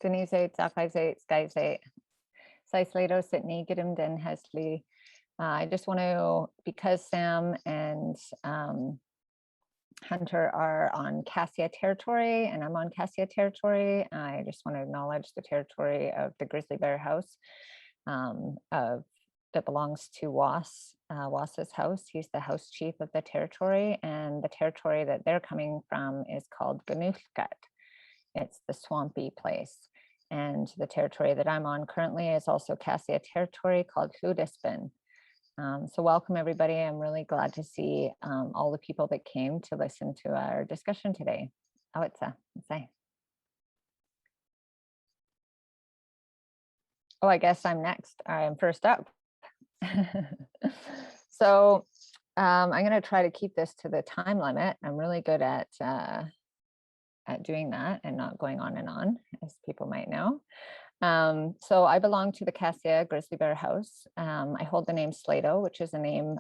Denise, Sky, Sleydo, Sydney, Gidimt'en Checkpoint. I just want to, because Sam and Hunter are on Cassia territory and I'm on Cassia territory, I just want to acknowledge the territory of the Grizzly Bear House that belongs to Was's house. He's the house chief of the territory, and the territory that they're coming from is called Ganushkat. It's the swampy place. And the territory that I'm on currently is also Cassia territory called Kootenays. So welcome everybody. I'm really glad to see all the people that came to listen to our discussion today. Oh, I guess I'm next. I'm first up. So I'm going to try to keep this to the time limit. I'm really good at doing that and not going on and on, as people might know. So I belong to the Cassia Grizzly Bear House. I hold the name Sleydo, which is a name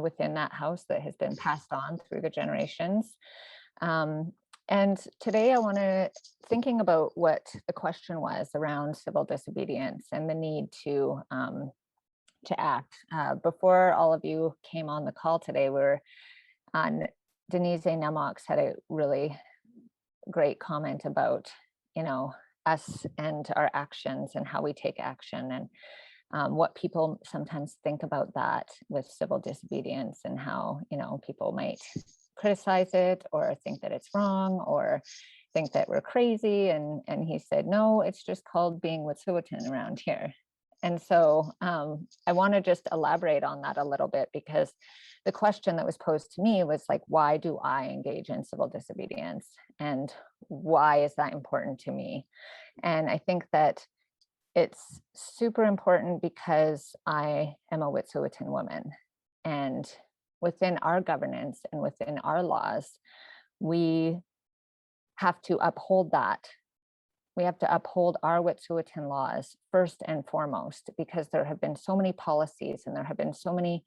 within that house that has been passed on through the generations. And today I want to, thinking about what the question was around civil disobedience and the need to act. Before all of you came on the call today, Denise Nemox had a really great comment about, us and our actions and how we take action, and what people sometimes think about that with civil disobedience, and how, people might criticize it or think that it's wrong or think that we're crazy. And he said, no, it's just called being Wet'suwet'en around here. And so I want to just elaborate on that a little bit, because the question that was posed to me was like, why do I engage in civil disobedience? And why is that important to me? And I think that it's super important because I am a Wet'suwet'en woman. And within our governance and within our laws, we have to uphold that. We have to uphold our Wet'suwet'en laws first and foremost, because there have been so many policies and there have been so many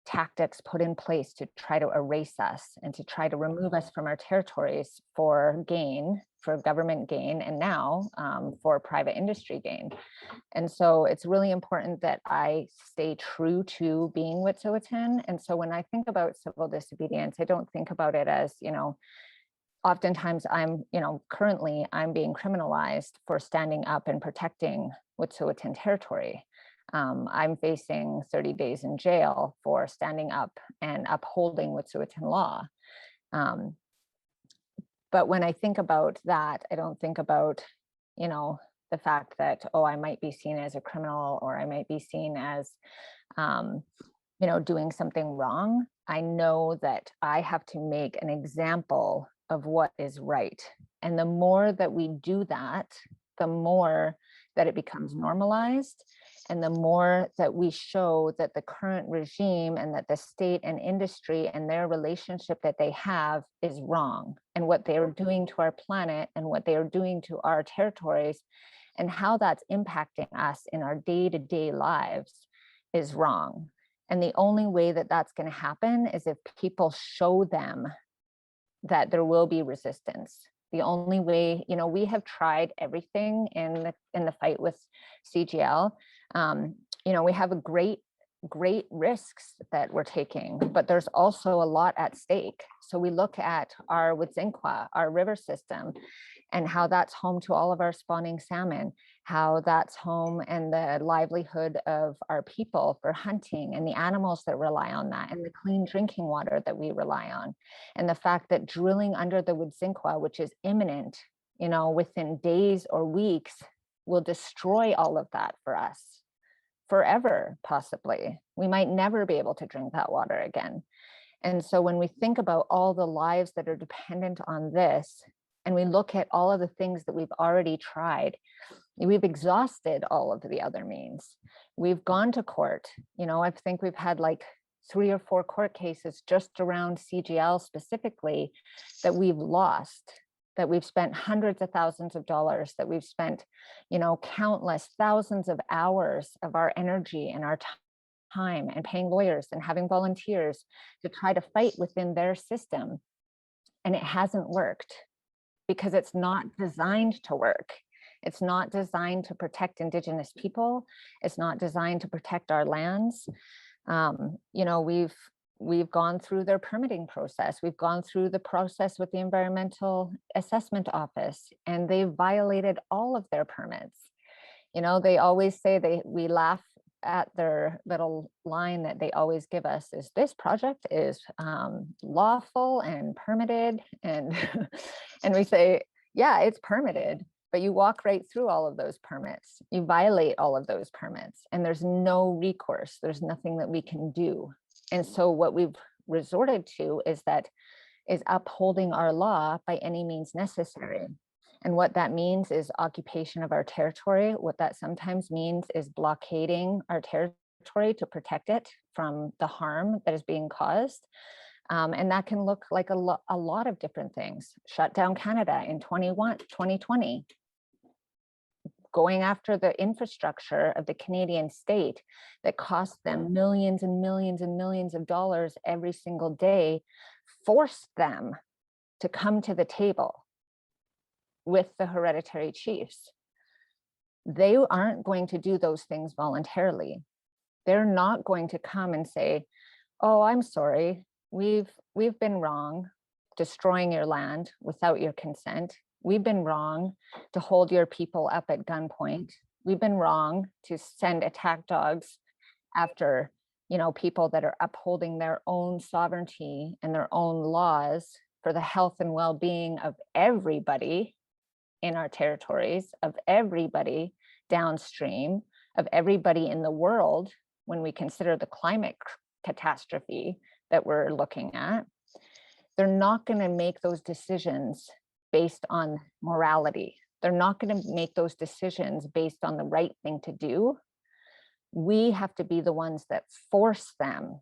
tactics put in place to try to erase us and to try to remove us from our territories for gain, for government gain, and now for private industry gain. And so it's really important that I stay true to being Wet'suwet'en. And so when I think about civil disobedience, I don't think about it as, oftentimes currently I'm being criminalized for standing up and protecting Wet'suwet'en territory. I'm facing 30 days in jail for standing up and upholding Wet'suwet'en law. But when I think about that, I don't think about, the fact that, I might be seen as a criminal, or I might be seen as, doing something wrong. I know that I have to make an example of what is right. And the more that we do that, the more that it becomes normalized, and the more that we show that the current regime and that the state and industry and their relationship that they have is wrong, and what they are doing to our planet and what they are doing to our territories and how that's impacting us in our day-to-day lives is wrong. And the only way that that's going to happen is if people show them that there will be resistance. The only way, we have tried everything in the fight with CGL. We have a great risks that we're taking, but there's also a lot at stake. So we look at our Wedzin Kwa, our river system, and how that's home to all of our spawning salmon, how that's home and the livelihood of our people for hunting, and the animals that rely on that, and the clean drinking water that we rely on. And the fact that drilling under the Wedzin Kwa, which is imminent, within days or weeks, will destroy all of that for us forever, possibly. We might never be able to drink that water again. And so when we think about all the lives that are dependent on this, and we look at all of the things that we've already tried, we've exhausted all of the other means. We've gone to court. I think we've had like 3 or 4 court cases just around CGL specifically that we've lost, that we've spent hundreds of thousands of dollars, that we've spent, countless thousands of hours of our energy and our time, and paying lawyers and having volunteers to try to fight within their system. And it hasn't worked. because it's not designed to work. It's not designed to protect Indigenous people. It's not designed to protect our lands. You know, we've gone through their permitting process. We've gone through the process with the Environmental Assessment Office, and they've violated all of their permits. You know, they always say we laugh at their little line that they always give us is this project is lawful and permitted, and and we say, yeah, it's permitted, but you walk right through all of those permits. You violate all of those permits, and there's no recourse. There's nothing that we can do. And so what we've resorted to is upholding our law by any means necessary. And what that means is occupation of our territory. What that sometimes means is blockading our territory to protect it from the harm that is being caused. And that can look like a lot of different things. Shut down Canada in 2020, going after the infrastructure of the Canadian state that cost them millions and millions and millions of dollars every single day, forced them to come to the table with the hereditary chiefs. They aren't going to do those things voluntarily. They're not going to come and say, oh, I'm sorry, we've been wrong destroying your land without your consent. We've been wrong to hold your people up at gunpoint. We've been wrong to send attack dogs after, you know, people that are upholding their own sovereignty and their own laws for the health and well-being of everybody in our territories, of everybody downstream, of everybody in the world when we consider the climate catastrophe that we're looking at. They're not going to make those decisions based on morality. They're not going to make those decisions based on the right thing to do. We have to be the ones that force them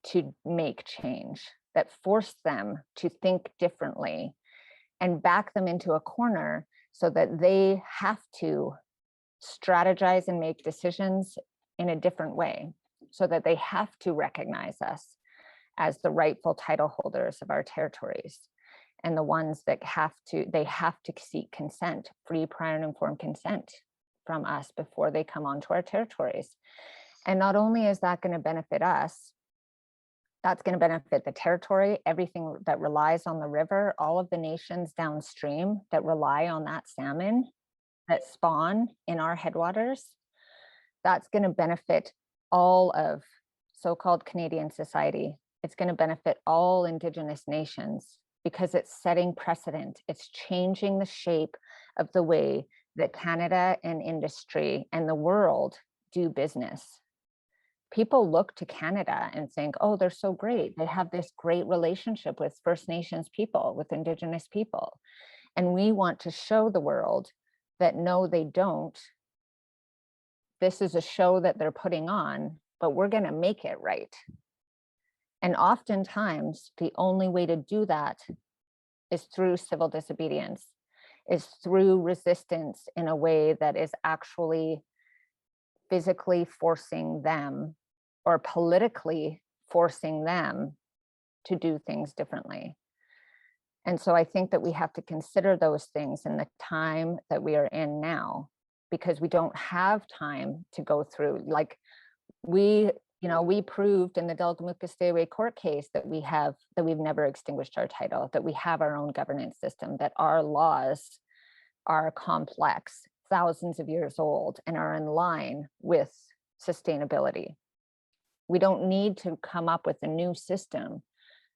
to make change, that force them to think differently, and back them into a corner so that they have to strategize and make decisions in a different way, so that they have to recognize us as the rightful title holders of our territories, and the ones that have to seek consent, free, prior, and informed consent from us before they come onto our territories. And not only is that going to benefit us, that's going to benefit the territory, everything that relies on the river, all of the nations downstream that rely on that salmon that spawn in our headwaters. That's going to benefit all of so-called Canadian society. It's going to benefit all Indigenous nations because it's setting precedent. It's changing the shape of the way that Canada and industry and the world do business. People look to Canada and think, oh, they're so great. They have this great relationship with First Nations people, with Indigenous people. And we want to show the world that no, they don't. This is a show that they're putting on, but we're going to make it right. And oftentimes, the only way to do that is through civil disobedience, is through resistance in a way that is actually physically forcing them or politically forcing them to do things differently. And so I think that we have to consider those things in the time that we are in now, because we don't have time to go through, like we proved in the Delgamuukw Stay Away court case that we've never extinguished our title, that we have our own governance system, that our laws are complex, thousands of years old, and are in line with sustainability. We don't need to come up with a new system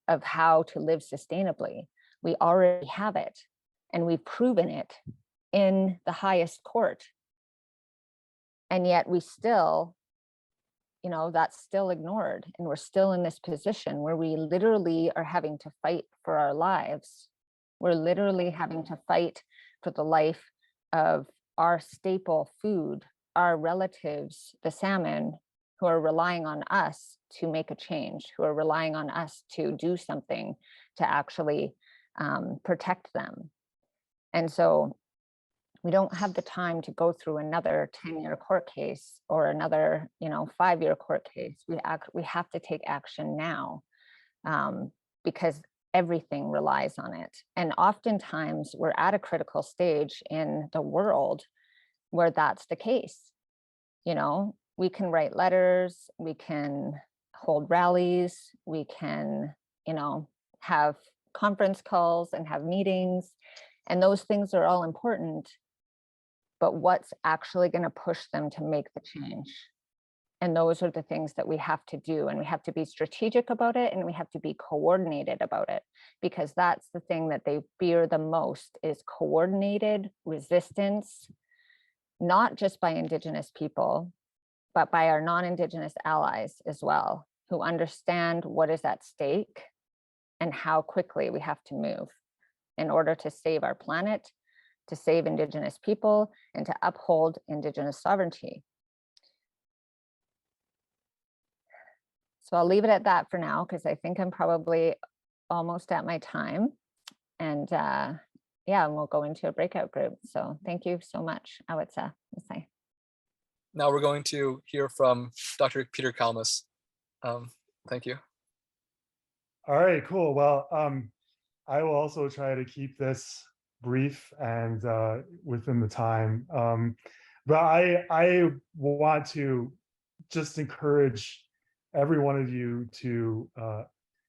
of how to live sustainably. We already have it, and we've proven it in the highest court. And yet we still, that's still ignored. And we're still in this position where we literally are having to fight for our lives. We're literally having to fight for the life of our staple food, our relatives, the salmon, who are relying on us to make a change, who are relying on us to do something to actually protect them. And so we don't have the time to go through another 10-year court case or another 5-year court case. We have to take action now, because everything relies on it. And oftentimes we're at a critical stage in the world where that's the case. You know, we can write letters, we can hold rallies, we can, you know, have conference calls and have meetings, and those things are all important. But what's actually going to push them to make the change? And those are the things that we have to do, and we have to be strategic about it, and we have to be coordinated about it, because that's the thing that they fear the most, is coordinated resistance, not just by Indigenous people, but by our non-Indigenous allies as well, who understand what is at stake and how quickly we have to move in order to save our planet, to save Indigenous people, and to uphold Indigenous sovereignty. So I'll leave it at that for now, because I think I'm probably almost at my time. And yeah, and we'll go into a breakout group. So thank you so much, Awitsa. Now we're going to hear from Dr. Peter Kalmus. Thank you. All right, cool. Well, I will also try to keep this brief and within the time. But I want to just encourage every one of you to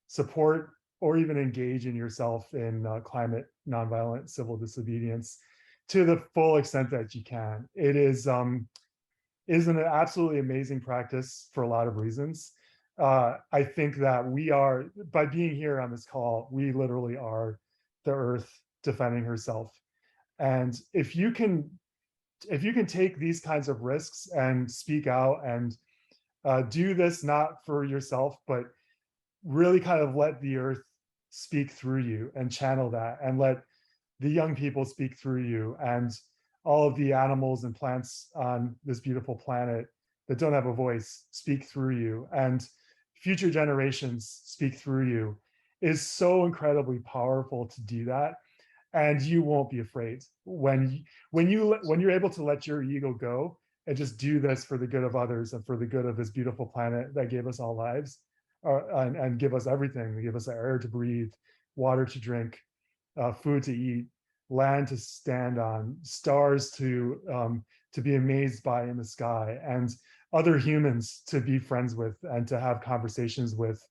support or even engage in yourself in climate nonviolent civil disobedience to the full extent that you can. It is an absolutely amazing practice for a lot of reasons. I think that we are, by being here on this call, we literally are the earth defending herself. And if you can take these kinds of risks and speak out and do this not for yourself, but really kind of let the earth speak through you and channel that, and let the young people speak through you, and all of the animals and plants on this beautiful planet that don't have a voice speak through you, and future generations speak through you, is so incredibly powerful to do that. And you won't be afraid when you're able to let your ego go and just do this for the good of others and for the good of this beautiful planet that gave us all lives, and give us everything. They give us air to breathe, water to drink, food to eat, land to stand on, stars to be amazed by in the sky, and other humans to be friends with and to have conversations with,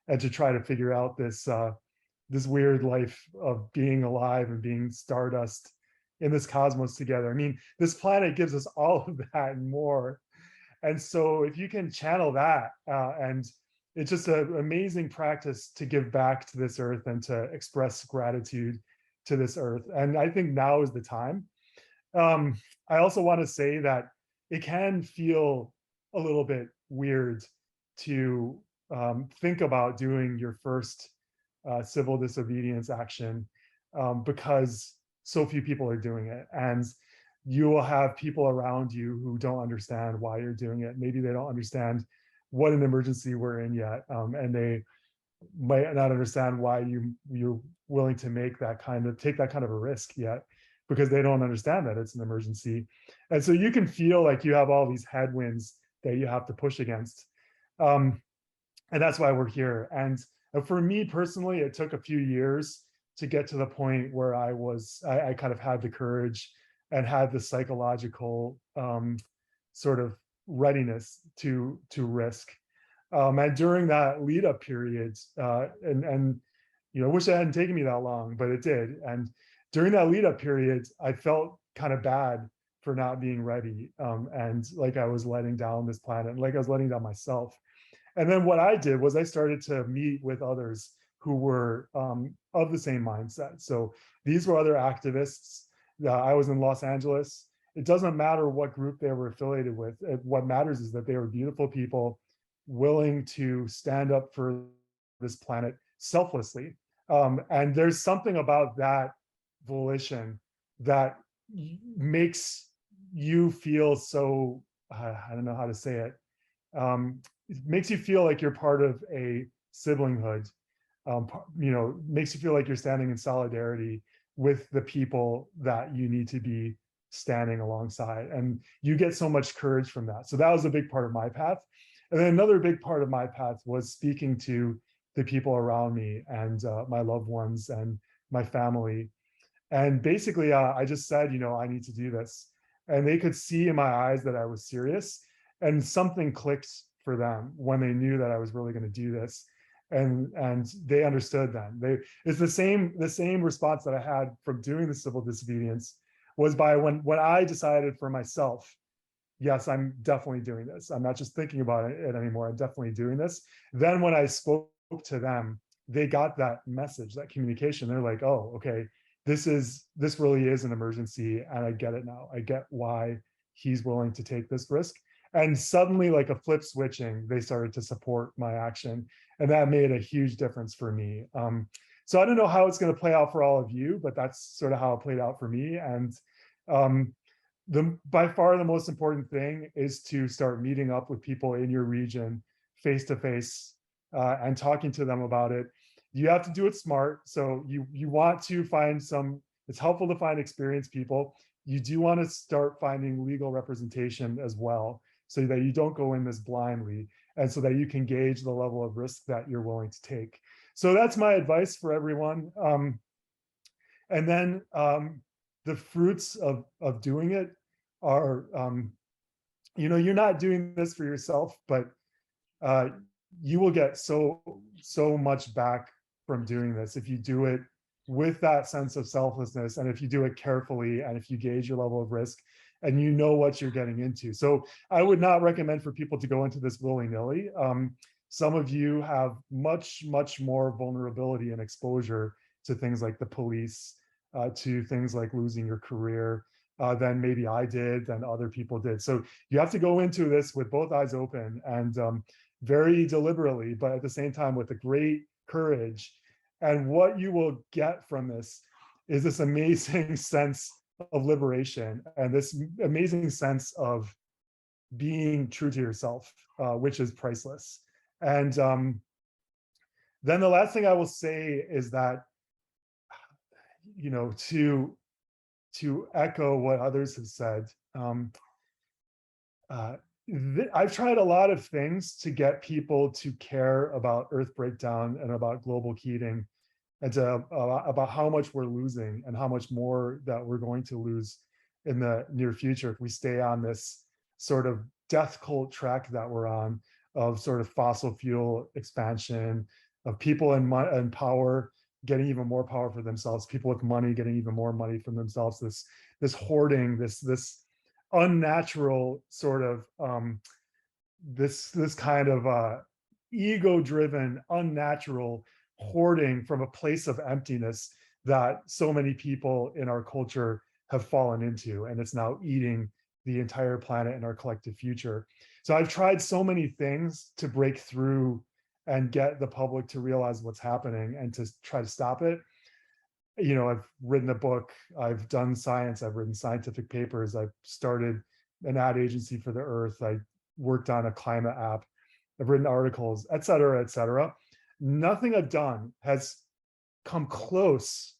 and to try to figure out this weird life of being alive and being stardust in this cosmos together. I mean, this planet gives us all of that and more. And so if you can channel that, and it's just an amazing practice to give back to this earth and to express gratitude to this earth. And I think now is the time. I also want to say that it can feel a little bit weird to think about doing your first civil disobedience action, because so few people are doing it, and you will have people around you who don't understand why you're doing it. Maybe they don't understand what an emergency we're in yet, and they might not understand why you're willing to take that kind of a risk yet, because they don't understand that it's an emergency. And so you can feel like you have all these headwinds that you have to push against, and that's why we're here. And for me personally, it took a few years to get to the point where I kind of had the courage and had the psychological sort of readiness to risk. And during that lead up period, and you know, I wish it hadn't taken me that long, but it did. And during that lead up period, I felt kind of bad for not being ready, and like I was letting down this planet, and like I was letting down myself. And then what I did was I started to meet with others who were of the same mindset. So these were other activists. I was in Los Angeles. It doesn't matter what group they were affiliated with. What matters is that they were beautiful people willing to stand up for this planet selflessly. And there's something about that volition that makes you feel so, I don't know how to say it. It makes you feel like you're part of a siblinghood, you know, makes you feel like you're standing in solidarity with the people that you need to be standing alongside. And you get so much courage from that. So that was a big part of my path. And then another big part of my path was speaking to the people around me and my loved ones and my family. And basically, I just said, I need to do this. And they could see in my eyes that I was serious, and something clicked for them when they knew that I was really going to do this. And they understood then. It's the same response that I had from doing the civil disobedience was by when I decided for myself, yes, I'm definitely doing this. I'm not just thinking about it anymore. I'm definitely doing this. Then when I spoke to them, they got that message, that communication. They're like, oh, okay, this really is an emergency, and I get it now. I get why he's willing to take this risk. And suddenly, like a flip switching, they started to support my action, and that made a huge difference for me. So I don't know how it's going to play out for all of you, but that's sort of how it played out for me. And by far the most important thing is to start meeting up with people in your region face to face and talking to them about it. You have to do it smart. So you want to find it's helpful to find experienced people. You do want to start finding legal representation as well, so that you don't go in this blindly, and so that you can gauge the level of risk that you're willing to take. So that's my advice for everyone. And then the fruits of doing it are, you're not doing this for yourself, but you will get so much back from doing this if you do it with that sense of selflessness, and if you do it carefully, and if you gauge your level of risk and you know what you're getting into. So I would not recommend for people to go into this willy-nilly. Some of you have much more vulnerability and exposure to things like the police, to things like losing your career, than maybe I did, than other people did. So you have to go into this with both eyes open and very deliberately, but at the same time with a great courage. And what you will get from this is this amazing sense of liberation and this amazing sense of being true to yourself, which is priceless. And then the last thing I will say is that, to echo what others have said, I've tried a lot of things to get people to care about Earth breakdown and about global heating, and about how much we're losing and how much more that we're going to lose in the near future if we stay on this sort of death cult track that we're on, of sort of fossil fuel expansion, of people in power getting even more power for themselves, people with money getting even more money for themselves, this hoarding, this unnatural sort of this kind of ego-driven, unnatural hoarding from a place of emptiness that so many people in our culture have fallen into, and it's now eating the entire planet and our collective future. So I've tried so many things to break through and get the public to realize what's happening and to try to stop it. I've written a book, I've done science, I've written scientific papers, I've started an ad agency for the Earth, I worked on a climate app, I've written articles, et cetera, et cetera. Nothing I've done has come close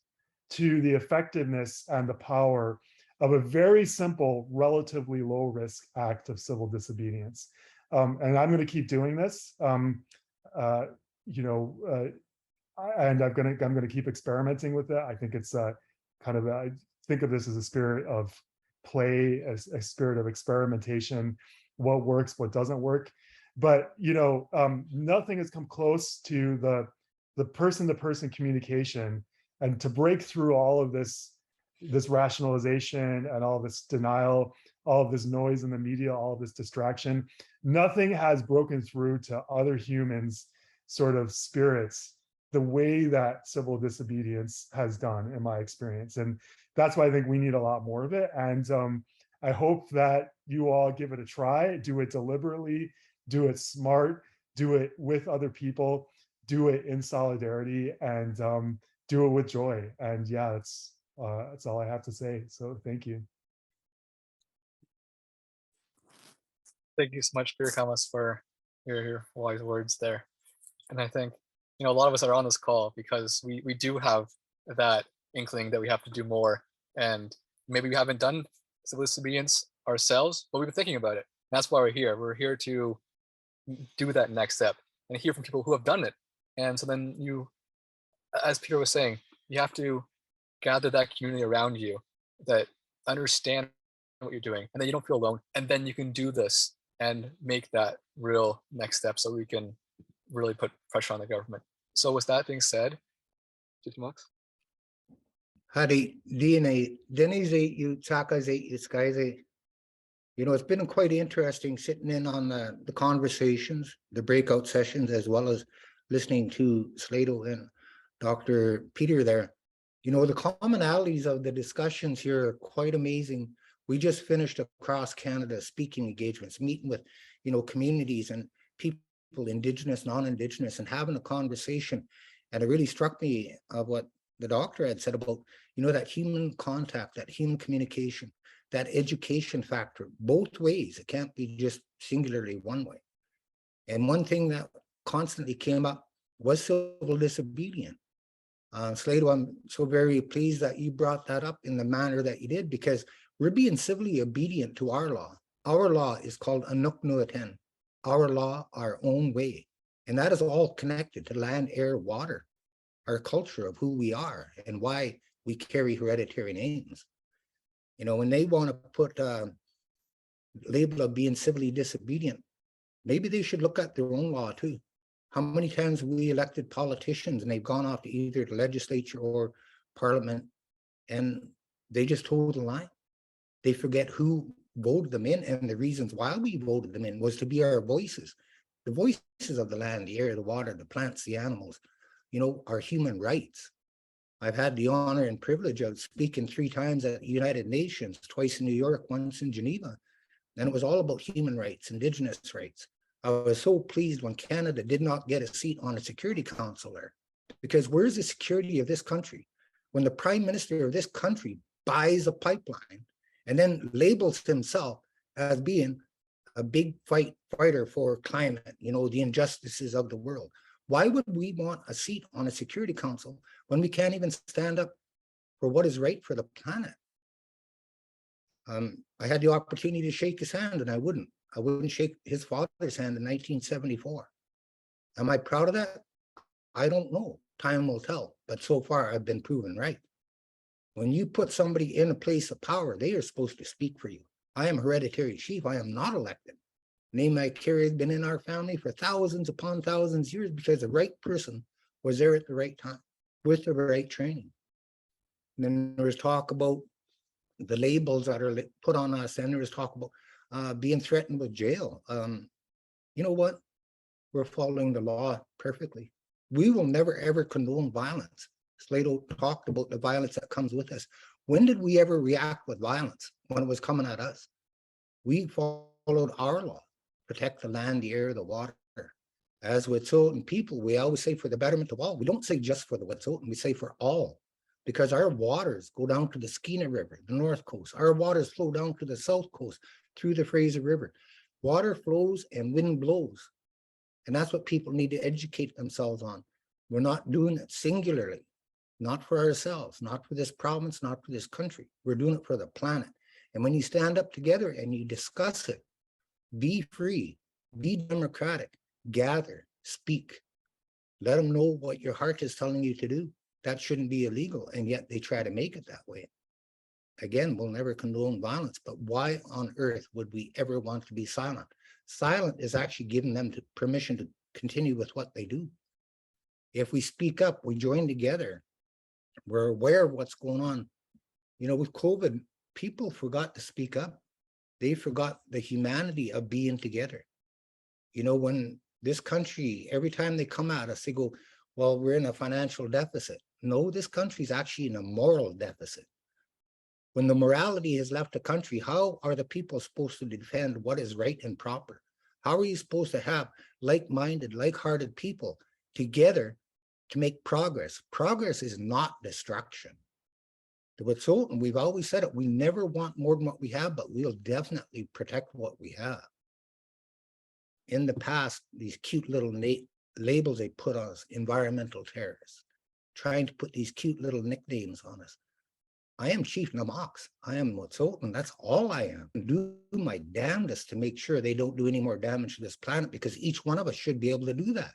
to the effectiveness and the power of a very simple, relatively low risk act of civil disobedience. And I'm going to keep doing this. And I'm going to keep experimenting with it. I think it's I think of this as a spirit of play, as a spirit of experimentation, what works, what doesn't work. But nothing has come close to the person-to-person communication, and to break through all of this rationalization and all this denial, all of this noise in the media, all of this distraction. Nothing has broken through to other humans' sort of spirits the way that civil disobedience has done, in my experience. And that's why I think we need a lot more of it. And I hope that you all give it a try, do it deliberately, do it smart, do it with other people, do it in solidarity, and do it with joy. And yeah, that's all I have to say. So thank you. Thank you so much, Peter Kalmus, for your wise words there. And I think, a lot of us are on this call because we do have that inkling that we have to do more. And maybe we haven't done civil disobedience ourselves, but we've been thinking about it. And that's why we're here. We're here to do that next step and hear from people who have done it And so then you, as Peter was saying, you have to gather that community around you that understand what you're doing, and then you don't feel alone. And then you can do this and make that real next step so we can really put pressure on the government. So with that being said, Max? Hari, DNA, Denizate you, Takazate you, Skyzate. You know, it's been quite interesting sitting in on the conversations, the breakout sessions, as well as listening to Sleydo and Dr. Peter there. You know, the commonalities of the discussions here are quite amazing. We just finished across Canada speaking engagements, meeting with, you know, communities and people, Indigenous, non-Indigenous, and having a conversation. And it really struck me of what the doctor had said about, you know, that human contact, that human communication, that education factor, both ways. It can't be just singularly one way. And one thing that constantly came up was civil disobedience. Sleydo, I'm so very pleased that you brought that up in the manner that you did, because we're being civilly obedient to our law. Our law is called Anuk Nuaten, our law, our own way. And that is all connected to land, air, water, our culture of who we are and why we carry hereditary names. You know, when they want to put a label of being civilly disobedient, maybe they should look at their own law too. How many times we elected politicians and they've gone off to either the legislature or parliament and they just hold the line. They forget who voted them in, and the reasons why we voted them in was to be our voices, the voices of the land, the air, the water, the plants, the animals, you know, our human rights. I've had the honor and privilege of speaking 3 times at the United Nations, twice in New York, once in Geneva. And it was all about human rights, Indigenous rights. I was so pleased when Canada did not get a seat on a Security Council there, because where's the security of this country when the Prime Minister of this country buys a pipeline and then labels himself as being a big fighter for climate, you know, the injustices of the world? Why would we want a seat on a Security Council when we can't even stand up for what is right for the planet? I had the opportunity to shake his hand, and I wouldn't shake his father's hand in 1974. Am I proud of that? I don't know. Time will tell. But so far, I've been proven right. When you put somebody in a place of power, they are supposed to speak for you. I am a hereditary chief. I am not elected. Name I carry has been in our family for thousands upon thousands of years because the right person was there at the right time with the right training. And then there was talk about the labels that are put on us, and there was talk about being threatened with jail. You know what? We're following the law perfectly. We will never, ever condone violence. Sleydo talked about the violence that comes with us. When did we ever react with violence when it was coming at us? We followed our law, protect the land, the air, the water. As Wet'suwet'en people, we always say for the betterment of all. We don't say just for the Wet'suwet'en, we say for all. Because our waters go down to the Skeena River, the north coast. Our waters flow down to the south coast through the Fraser River. Water flows and wind blows. And that's what people need to educate themselves on. We're not doing it singularly, not for ourselves, not for this province, not for this country. We're doing it for the planet. And when you stand up together and you discuss it, be free, be democratic, gather, speak. Let them know what your heart is telling you to do. That shouldn't be illegal, and yet they try to make it that way. Again, we'll never condone violence, but why on earth would we ever want to be silent? Silent is actually giving them permission to continue with what they do. If we speak up, we join together, we're aware of what's going on. You know, with COVID, people forgot to speak up. They forgot the humanity of being together. You know, when this country, every time they come at us, they go, well, we're in a financial deficit. No, this country is actually in a moral deficit. When the morality has left the country, how are the people supposed to defend what is right and proper? How are you supposed to have like-minded, like-hearted people together to make progress? Progress is not destruction. The Wet'suwet'en, we've always said it, we never want more than what we have, but we'll definitely protect what we have. In the past, these cute little labels they put on us, environmental terrorists, trying to put these cute little nicknames on us. I am Chief Namox. I am Wet'suwet'en. That's all I am. Do my damnedest to make sure they don't do any more damage to this planet, because each one of us should be able to do that.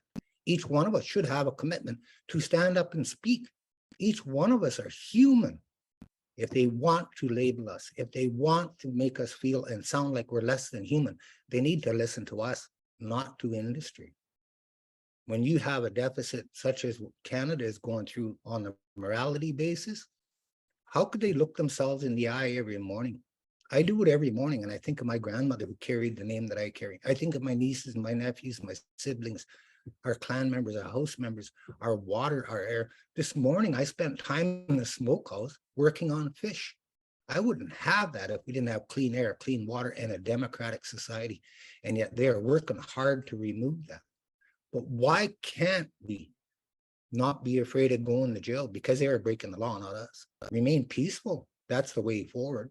Each one of us should have a commitment to stand up and speak. Each one of us are human. If they want to label us, if they want to make us feel and sound like we're less than human, they need to listen to us, not to industry. When you have a deficit such as Canada is going through on a morality basis, how could they look themselves in the eye every morning? I do it every morning, and I think of my grandmother who carried the name that I carry. I think of my nieces, my nephews, my siblings, our clan members, our house members, our water, our air. This morning, I spent time in the smokehouse working on fish. I wouldn't have that if we didn't have clean air, clean water, and a democratic society. And yet they are working hard to remove that. But why can't we not be afraid of going to jail? Because they are breaking the law, not us. Remain peaceful. That's the way forward.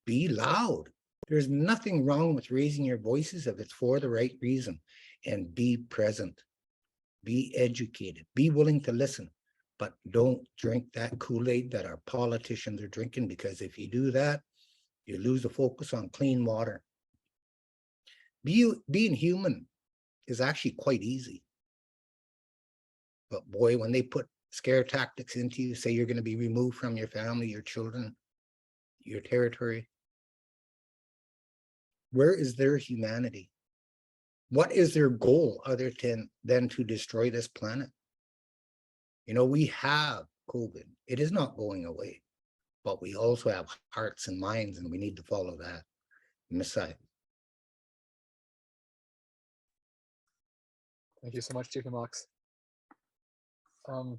Be loud. There's nothing wrong with raising your voices if it's for the right reason. And be present. Be educated. Be willing to listen. But don't drink that Kool-Aid that our politicians are drinking, because if you do that, you lose the focus on clean water. Being human is actually quite easy. But boy, when they put scare tactics into you, say you're going to be removed from your family, your children, your territory, where is their humanity? What is their goal other than to destroy this planet? You know, we have COVID. It is not going away, but we also have hearts and minds, and we need to follow that. Messiah. Thank you so much, Chief Mox. I'm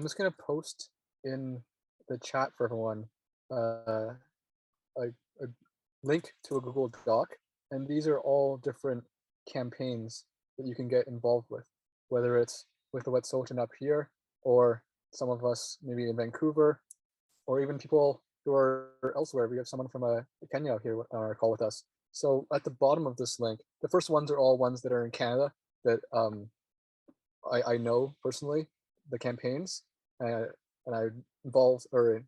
just going to post in the chat for everyone a link to a Google Doc, and these are all different campaigns that you can get involved with, whether it's with the Wet'suwet'en up here, or some of us maybe in Vancouver, or even people who are elsewhere. We have someone from Kenya here on our call with us. So at the bottom of this link, the first ones are all ones that are in Canada that I know personally, the campaigns, and I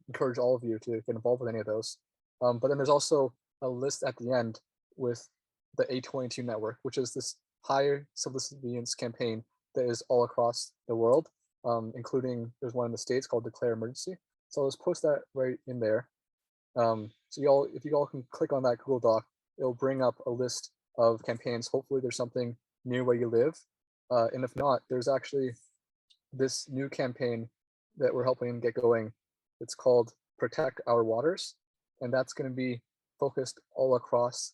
encourage all of you to get involved with any of those. But then there's also a list at the end with the A22 network, which is this higher civil disobedience campaign that is all across the world, including there's one in the States called Declare Emergency. So I'll just post that right in there. So if you all can click on that Google Doc, it'll bring up a list of campaigns. Hopefully there's something near where you live. And if not, there's actually this new campaign that we're helping get going. It's called Protect Our Waters. And that's going to be focused all across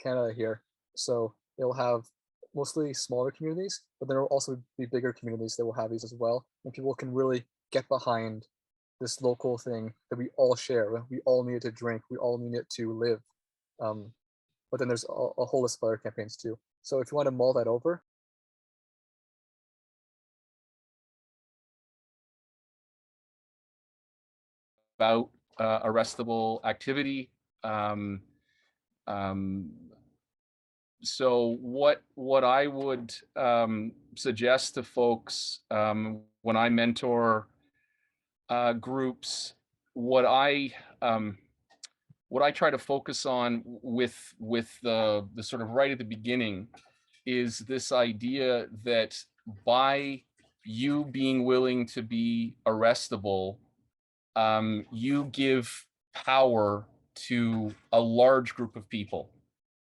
Canada here. So it'll have mostly smaller communities, but there will also be bigger communities that will have these as well. And people can really get behind this local thing that we all share. We all need it to drink. We all need it to live. But then there's a whole list of other campaigns too. So if you want to mull that over. About arrestable activity. So what I would suggest to folks when I mentor groups, what I try to focus on with the sort of right at the beginning is this idea that by you being willing to be arrestable, you give power to a large group of people.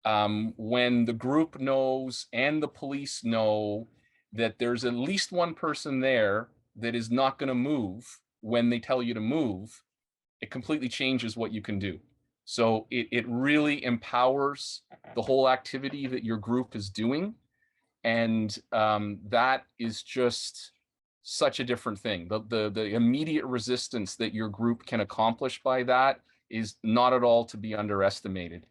When the group knows and the police know that there's at least one person there that is not going to move when they tell you to move, it completely changes what you can do. So it really empowers the whole activity that your group is doing. And that is just such a different thing. The immediate resistance that your group can accomplish by that is not at all to be underestimated.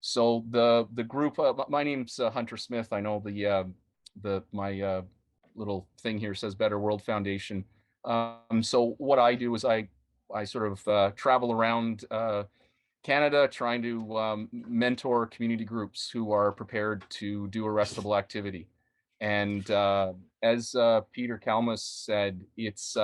So the group, my name's Hunter Smith. I know my little thing here says Better World Foundation. So what I do is I sort of travel around Canada trying to mentor community groups who are prepared to do arrestable activity. And as Peter Kalmus said, it's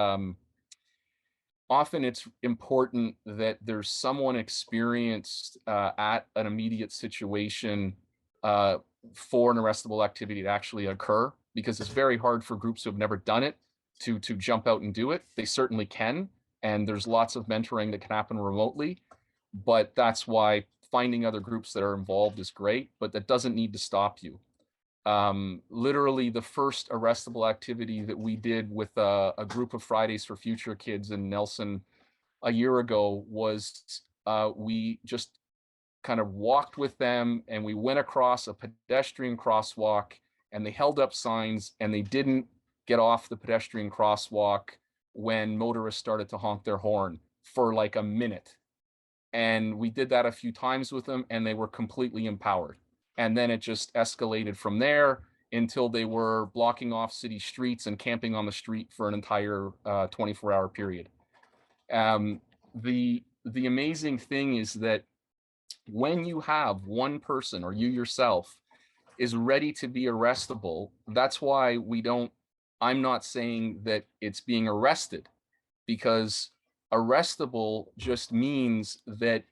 often it's important that there's someone experienced at an immediate situation for an arrestable activity to actually occur, because it's very hard for groups who have never done it to jump out and do it. They certainly can, and there's lots of mentoring that can happen remotely, but that's why finding other groups that are involved is great, but that doesn't need to stop you. Literally the first arrestable activity that we did with a group of Fridays for Future kids in Nelson a year ago was we just kind of walked with them, and we went across a pedestrian crosswalk, and they held up signs, and they didn't get off the pedestrian crosswalk when motorists started to honk their horn for like a minute. And we did that a few times with them, and they were completely empowered. And then it just escalated from there until they were blocking off city streets and camping on the street for an entire 24-hour period. The amazing thing is that when you have one person, or you yourself, is ready to be arrestable, that's why I'm not saying that it's being arrested, because arrestable just means that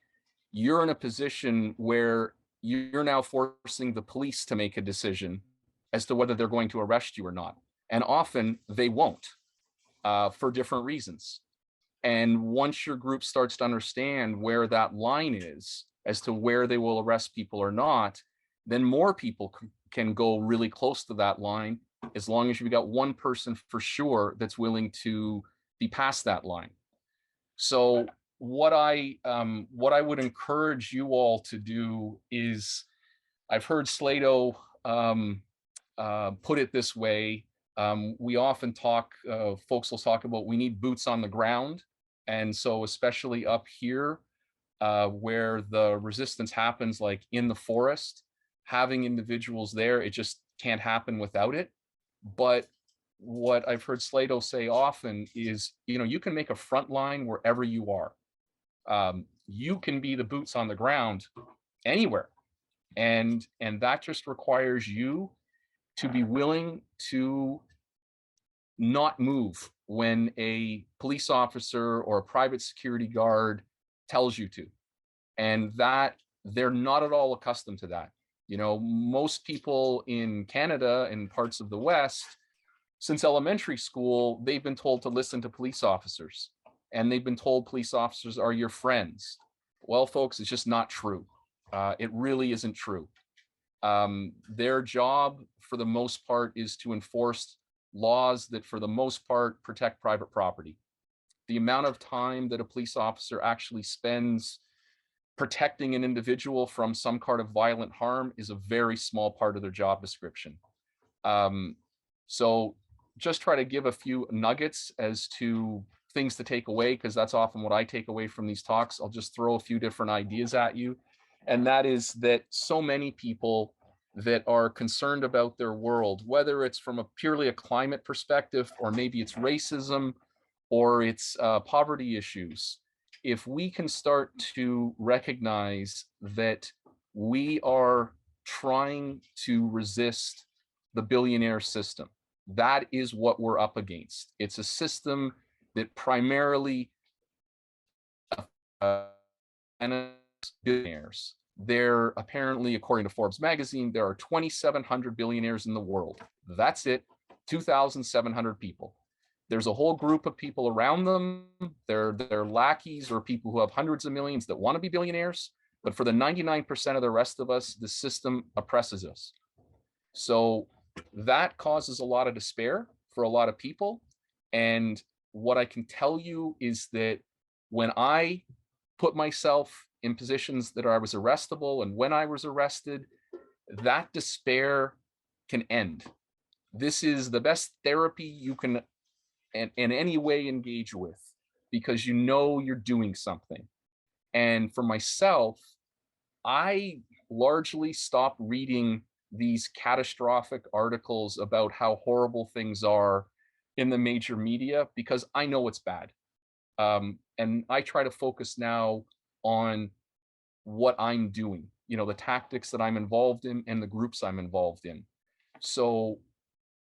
you're in a position where you're now forcing the police to make a decision as to whether they're going to arrest you or not. And often they won't, for different reasons. And once your group starts to understand where that line is as to where they will arrest people or not, then more people can go really close to that line, as long as you've got one person for sure that's willing to be past that line. So what I would encourage you all to do is, I've heard Sleydo put it this way. We often talk, folks will talk about, we need boots on the ground. And so especially up here, where the resistance happens, like in the forest, having individuals there, it just can't happen without it. But what I've heard Sleydo say often is, you can make a front line wherever you are. You can be the boots on the ground anywhere. And that just requires you to be willing to not move when a police officer or a private security guard tells you to. And that they're not at all accustomed to that. Most people in Canada and parts of the West, since elementary school, they've been told to listen to police officers, and they've been told police officers are your friends. Well, folks, it's just not true. It really isn't true. Their job, for the most part, is to enforce laws that, for the most part, protect private property. The amount of time that a police officer actually spends protecting an individual from some kind of violent harm is a very small part of their job description. So just try to give a few nuggets as to things to take away, because that's often what I take away from these talks. I'll just throw a few different ideas at you. And that is that so many people that are concerned about their world, whether it's from purely a climate perspective, or maybe it's racism, or it's poverty issues, if we can start to recognize that we are trying to resist the billionaire system, that is what we're up against. It's a system that primarily billionaires. There, apparently, according to Forbes magazine, there are 2,700 billionaires in the world. That's it, 2,700 people. There's a whole group of people around them. They're lackeys, or people who have hundreds of millions that want to be billionaires. But for the 99% of the rest of us, the system oppresses us. So that causes a lot of despair for a lot of people. And what I can tell you is that when I put myself in positions that I was arrestable, and when I was arrested, that despair can end. This is the best therapy you can in any way engage with, because you're doing something. And for myself, I largely stopped reading these catastrophic articles about how horrible things are in the major media, because I know it's bad. And I try to focus now on what I'm doing, the tactics that I'm involved in and the groups I'm involved in. So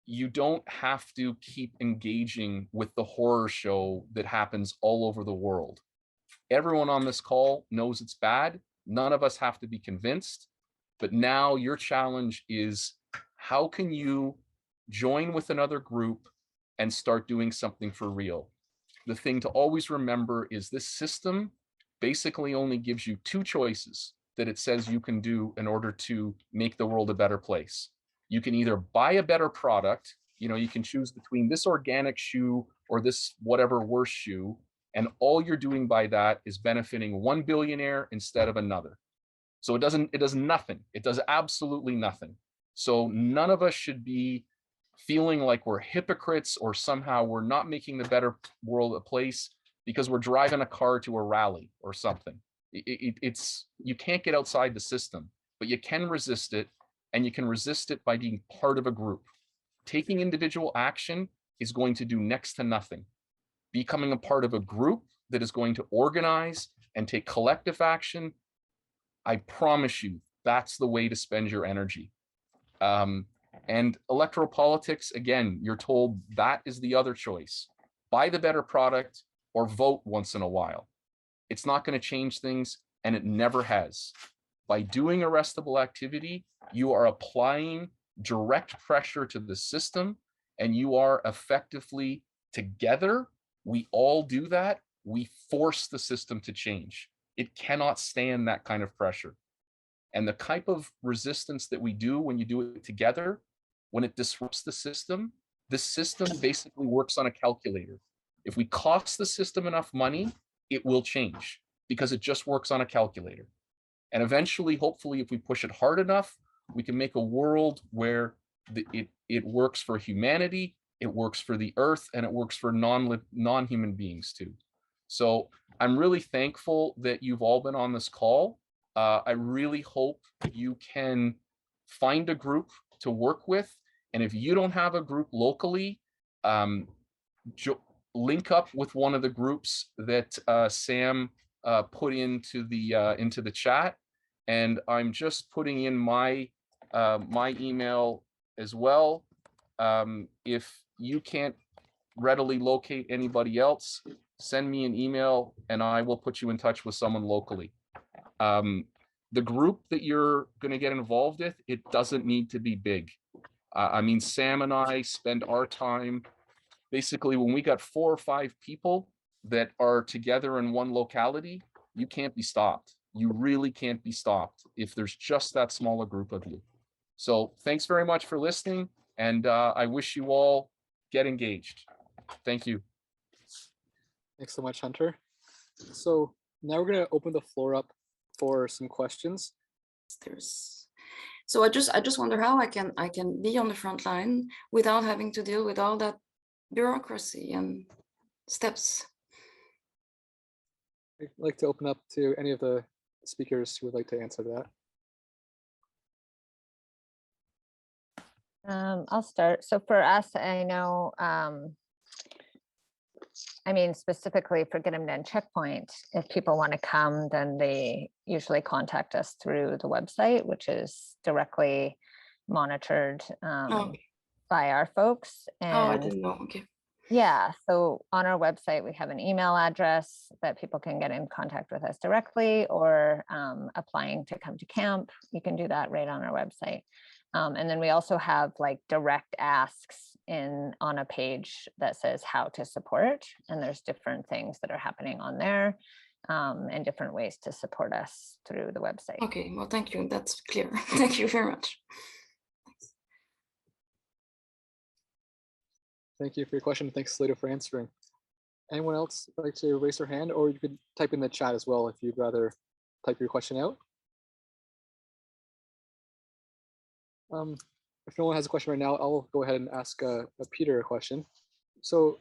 you don't have to keep engaging with the horror show that happens all over the world. Everyone on this call knows it's bad. None of us have to be convinced. But now your challenge is, how can you join with another group and start doing something for real? The thing to always remember is this system basically only gives you two choices that it says you can do in order to make the world a better place. You can either buy a better product, you can choose between this organic shoe or this whatever worse shoe, and all you're doing by that is benefiting one billionaire instead of another. So it does nothing. It does absolutely nothing. So none of us should be feeling like we're hypocrites or somehow we're not making the better world a place because we're driving a car to a rally or something. It's you can't get outside the system, but you can resist it, and you can resist it by being part of a group. Taking individual action is going to do next to nothing. Becoming a part of a group that is going to organize and take collective action, I promise you, that's the way to spend your energy. And electoral politics, again, you're told that is the other choice. Buy the better product or vote once in a while. It's not going to change things, and it never has. By doing arrestable activity, you are applying direct pressure to the system, and you are effectively together. We all do that. We force the system to change. It cannot stand that kind of pressure. And the type of resistance that we do when you do it together, when it disrupts the system basically works on a calculator. If we cost the system enough money, it will change because it just works on a calculator. And eventually, hopefully, if we push it hard enough, we can make a world where it works for humanity, it works for the earth, and it works for non-human beings too. So I'm really thankful that you've all been on this call. I really hope you can find a group to work with. And if you don't have a group locally, link up with one of the groups that Sam put into the chat. And I'm just putting in my email as well. If you can't readily locate anybody else, send me an email and I will put you in touch with someone locally. The group that you're going to get involved with, it doesn't need to be big. I mean, Sam and I spend our time, basically when we got 4 or 5 people that are together in one locality, you can't be stopped. You really can't be stopped if there's just that small a group of you. So thanks very much for listening. And I wish you all get engaged. Thank you. Thanks so much, Hunter. So now we're going to open the floor up for some questions. So I just wonder how I can be on the front line without having to deal with all that bureaucracy and steps. I'd like to open up to any of the speakers who would like to answer that. I'll start. So for us, I know, I mean, specifically for Gidimt'en Checkpoint, if people want to come, then they usually contact us through the website, which is directly monitored by our folks. And I didn't know. Okay. Yeah, so on our website, we have an email address that people can get in contact with us directly, or applying to come to camp. You can do that right on our website. And then we also have like direct asks on a page that says how to support. And there's different things that are happening on there and different ways to support us through the website. Okay, well, thank you. That's clear. Thank you very much. Thank you for your question. Thanks, Sleydo, for answering. Anyone else like to raise their hand, or you could type in the chat as well if you'd rather type your question out. If no one has a question right now, I'll go ahead and ask Peter a question. So,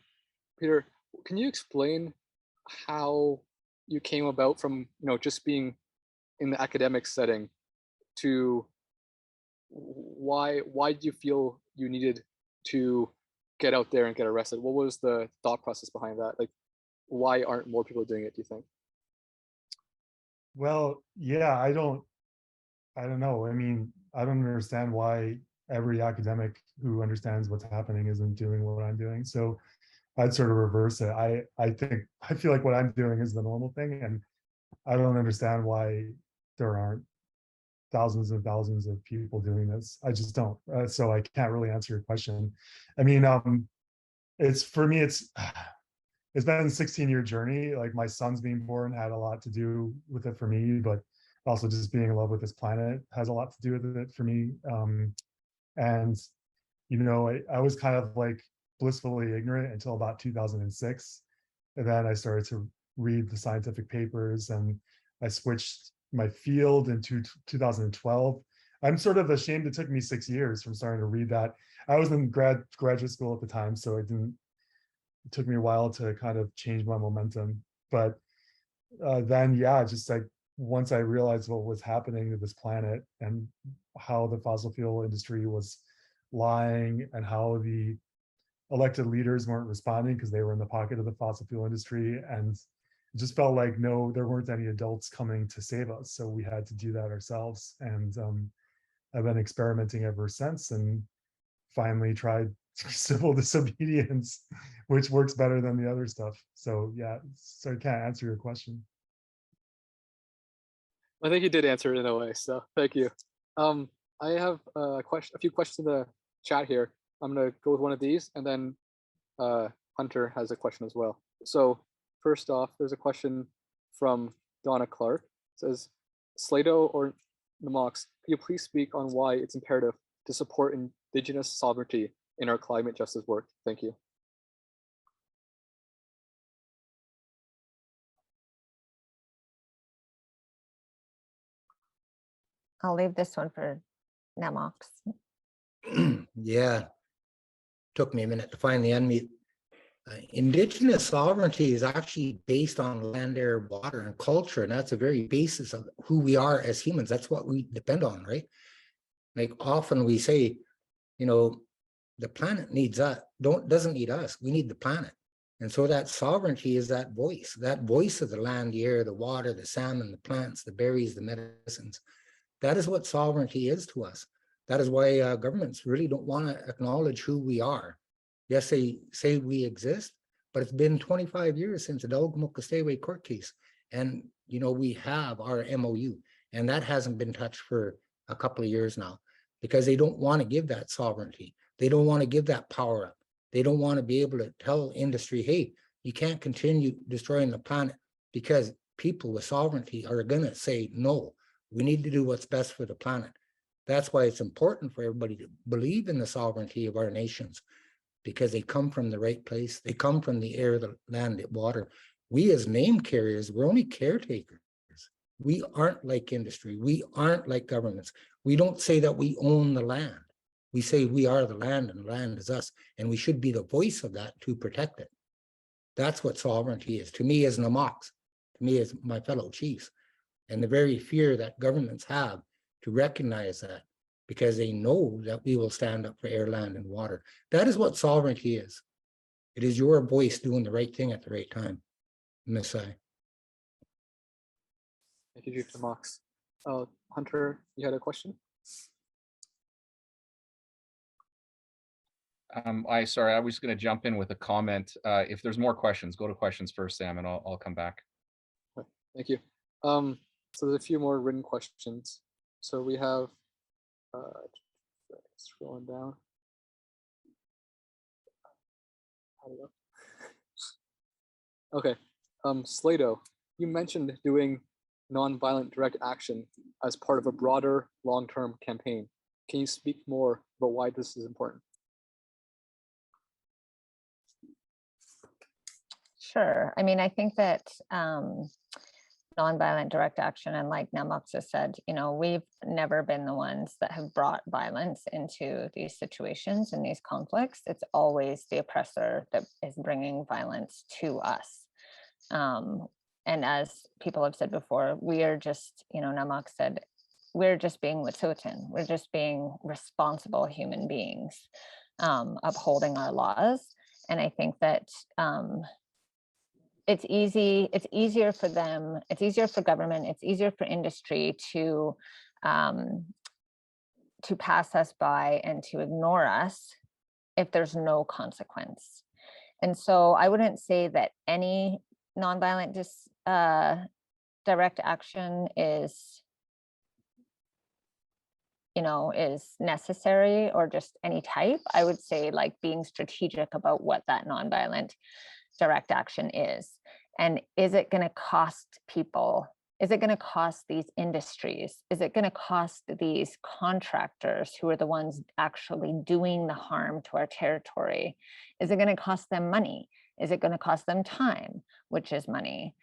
Peter, can you explain how you came about from just being in the academic setting to why do you feel you needed to get out there and get arrested? What was the thought process behind that? Like, why aren't more people doing it, do you think? Well, yeah, I don't know. I mean, I don't understand why every academic who understands what's happening isn't doing what I'm doing. So I'd sort of reverse it. I feel like what I'm doing is the normal thing, and I don't understand why there aren't thousands and thousands of people doing this. I just don't. So I can't really answer your question. I mean, it's for me, it's been a 16-year journey. Like my son's being born had a lot to do with it for me, but also just being in love with this planet has a lot to do with it for me. And you know, I was kind of like blissfully ignorant until about 2006. And then I started to read the scientific papers, and I switched my field into 2012. I'm sort of ashamed it took me 6 years from starting to read that. I was in graduate school at the time, so it took me a while to kind of change my momentum. But then, yeah, just like once I realized what was happening to this planet and how the fossil fuel industry was lying and how the elected leaders weren't responding because they were in the pocket of the fossil fuel industry, and it just felt like no, there weren't any adults coming to save us, so we had to do that ourselves. And I've been experimenting ever since, and finally tried civil disobedience, which works better than the other stuff. So yeah, so I can't answer your question. I think you did answer it in a way, so thank you. I have a few questions in the chat here. I'm gonna go with one of these, and then Hunter has a question as well. So first off, there's a question from Donna Clark. It says, Sleydo or Namox, could you please speak on why it's imperative to support Indigenous sovereignty in our climate justice work? Thank you. I'll leave this one for Namox. Yeah, took me a minute to find the unmute. Indigenous sovereignty is actually based on land, air, water, and culture, and that's the very basis of who we are as humans. That's what we depend on, right? Like often we say, you know, the planet needs us, doesn't need us. We need the planet. And so that sovereignty is that voice of the land, the air, the water, the salmon, the plants, the berries, the medicines. That is what sovereignty is to us. That is why governments really don't want to acknowledge who we are. Yes, they say we exist, but it's been 25 years since the Delgamuukwa court case. And, you know, we have our MOU, and that hasn't been touched for a couple of years now because they don't want to give that sovereignty. They don't want to give that power up. They don't want to be able to tell industry, hey, you can't continue destroying the planet, because people with sovereignty are going to say, no, we need to do what's best for the planet. That's why it's important for everybody to believe in the sovereignty of our nations, because they come from the right place. They come from the air, the land, the water. We as name carriers, we're only caretakers. We aren't like industry. We aren't like governments. We don't say that we own the land. We say we are the land and the land is us, and we should be the voice of that to protect it. That's what sovereignty is. To me as Namox, to me as my fellow chiefs, and the very fear that governments have to recognize that, because they know that we will stand up for air, land, and water. That is what sovereignty is. It is your voice doing the right thing at the right time. Messiah. Thank you, Chief Namox. Hunter, you had a question? Sorry, I was going to jump in with a comment. If there's more questions, go to questions first, Sam, and I'll come back. Okay, thank you. So there's a few more written questions. So we have, scrolling down. Okay, Sleydo, you mentioned doing nonviolent direct action as part of a broader long-term campaign. Can you speak more about why this is important? Sure. I mean, I think that nonviolent direct action, and like Namox has said, you know, we've never been the ones that have brought violence into these situations and these conflicts. It's always the oppressor that is bringing violence to us. And as people have said before, we are just, you know, Namox said, we're just being Wet'suwet'en. We're just being responsible human beings, upholding our laws. And I think that it's easier for them, it's easier for government, it's easier for industry to pass us by and to ignore us if there's no consequence. And so I wouldn't say that any nonviolent direct action is is necessary, or just any type. I would say like being strategic about what that nonviolent direct action is. And is it going to cost people? Is it going to cost these industries? Is it going to cost these contractors who are the ones actually doing the harm to our territory? Is it going to cost them money? Is it going to cost them time, which is money?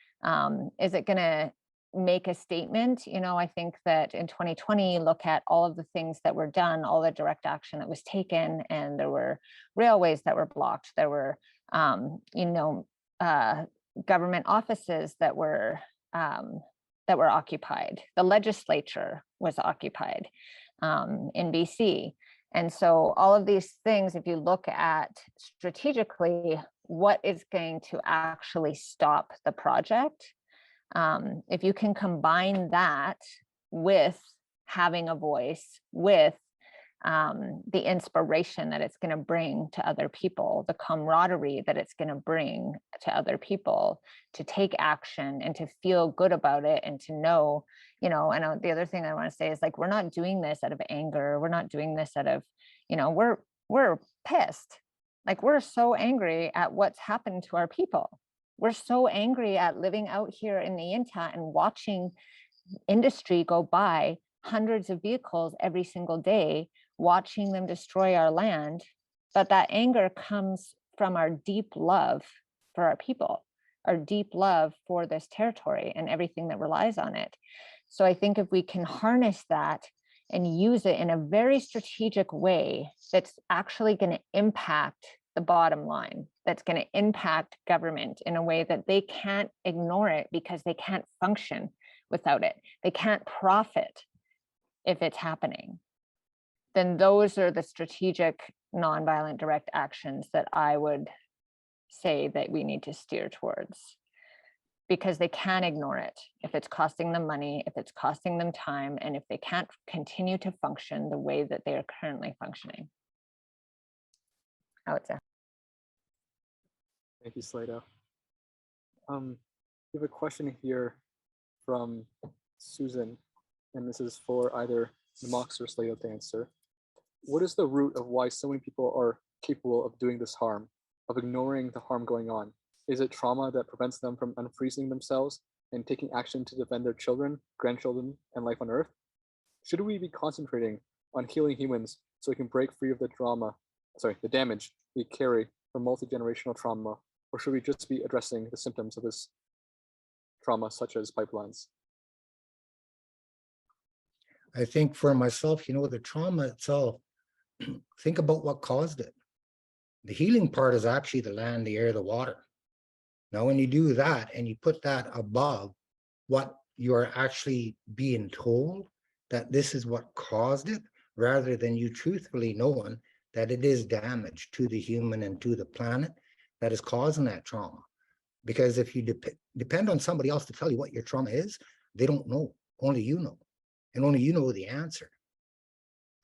Is it going to make a statement? I think that in 2020, look at all of the things that were done, all the direct action that was taken, and there were railways that were blocked. There were, government offices that were occupied. The legislature was occupied in BC. And so all of these things, if you look at strategically, what is going to actually stop the project? If you can combine that with having a voice, with the inspiration that it's going to bring to other people, the camaraderie that it's going to bring to other people, to take action and to feel good about it, and to know, and the other thing I want to say is, like, we're not doing this out of anger. We're not doing this out of, we're pissed. Like, we're so angry at what's happened to our people. We're so angry at living out here in the Yinta and watching industry go by, hundreds of vehicles every single day, watching them destroy our land. But that anger comes from our deep love for our people, our deep love for this territory and everything that relies on it. So I think if we can harness that and use it in a very strategic way, that's actually going to impact the bottom line, that's going to impact government in a way that they can't ignore it, because they can't function without it. They can't profit if it's happening. Then those are the strategic nonviolent direct actions that I would say that we need to steer towards, because they can't ignore it if it's costing them money, if it's costing them time, and if they can't continue to function the way that they are currently functioning. I would say. Thank you, Sleydo. We have a question here from Susan, and this is for either Namox or Sleydo to answer. What is the root of why so many people are capable of doing this harm, of ignoring the harm going on? Is it trauma that prevents them from unfreezing themselves and taking action to defend their children, grandchildren, and life on Earth? Should we be concentrating on healing humans so we can break free of the damage we carry from multi-generational trauma, or should we just be addressing the symptoms of this trauma, such as pipelines? I think for myself, the trauma itself, think about what caused it. The healing part is actually the land, the air, the water. Now, when you do that and you put that above what you're actually being told, that this is what caused it, rather than you truthfully knowing that it is damage to the human and to the planet that is causing that trauma. Because if you depend on somebody else to tell you what your trauma is, they don't know. Only you know. And only you know the answer.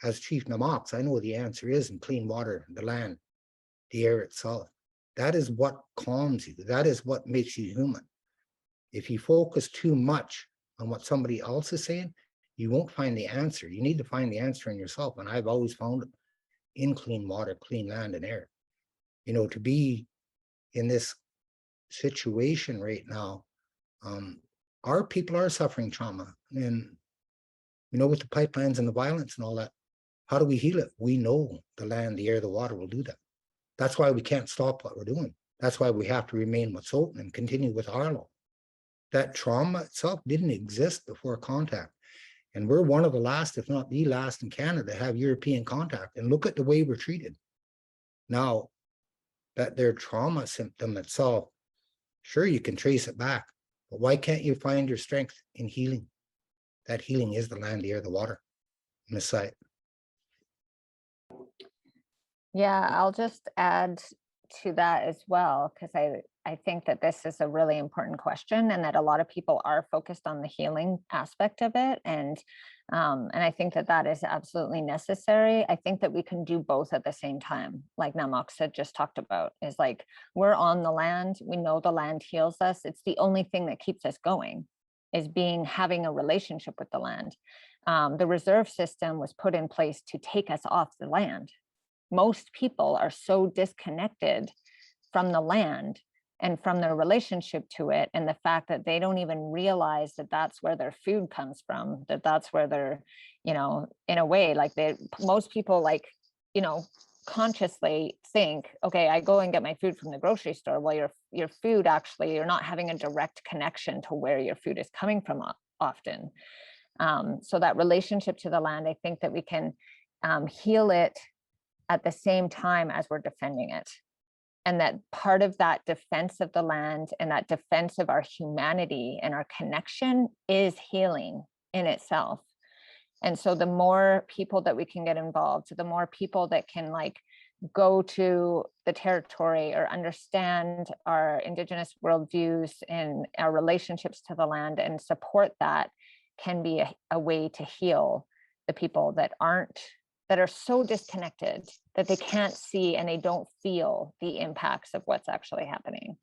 As Chief Namox, I know the answer is in clean water, the land, the air itself. That is what calms you. That is what makes you human. If you focus too much on what somebody else is saying, you won't find the answer. You need to find the answer in yourself. And I've always found it in clean water, clean land and air. To be in this situation right now, our people are suffering trauma. And, with the pipelines and the violence and all that, how do we heal it? We know the land, the air, the water will do that. That's why we can't stop what we're doing. That's why we have to remain what's open and continue with our law. That trauma itself didn't exist before contact. And we're one of the last, if not the last in Canada, to have European contact. And look at the way we're treated. Now, that their trauma symptom itself, sure, you can trace it back. But why can't you find your strength in healing? That healing is the land, the air, the water, and the site. Yeah, I'll just add to that as well, because I think that this is a really important question, and that a lot of people are focused on the healing aspect of it. And I think that is absolutely necessary. I think that we can do both at the same time. Like Namox had just talked about, is like, we're on the land. We know the land heals us. It's the only thing that keeps us going. is having a relationship with the land. The reserve system was put in place to take us off the land. Most people are so disconnected from the land and from their relationship to it, and the fact that they don't even realize that that's where their food comes from, that that's where they're, you know, in a way, like most people, like, you know, consciously think, okay, I go and get my food from the grocery store. Well, your food, actually, you're not having a direct connection to where your food is coming from often. So that relationship to the land, I think that we can heal it at the same time as we're defending it. And that part of that defense of the land and that defense of our humanity and our connection is healing in itself. And so the more people that we can get involved, the more people that can like go to the territory or understand our Indigenous worldviews and our relationships to the land and support that, can be a way to heal the people that are so disconnected that they can't see and they don't feel the impacts of what's actually happening.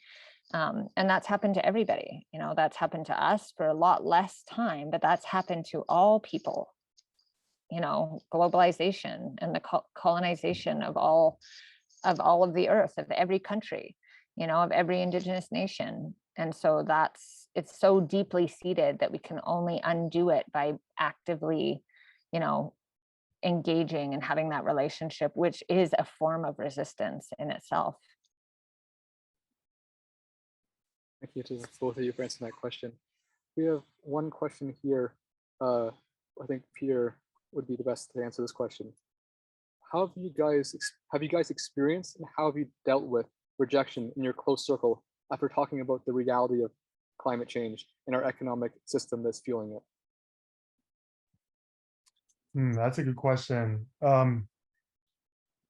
And that's happened to everybody. You know, that's happened to us for a lot less time, but that's happened to all people. You know, globalization and the colonization of all of the earth, of every country, you know, of every Indigenous nation. And so it's so deeply seated that we can only undo it by actively, you know, engaging and having that relationship, which is a form of resistance in itself. Thank you to both of you for answering that question. We have one question here. I think Peter would be the best to answer this question. How have you guys experienced and how have you dealt with rejection in your close circle after talking about the reality of climate change and our economic system that's fueling it? That's a good question.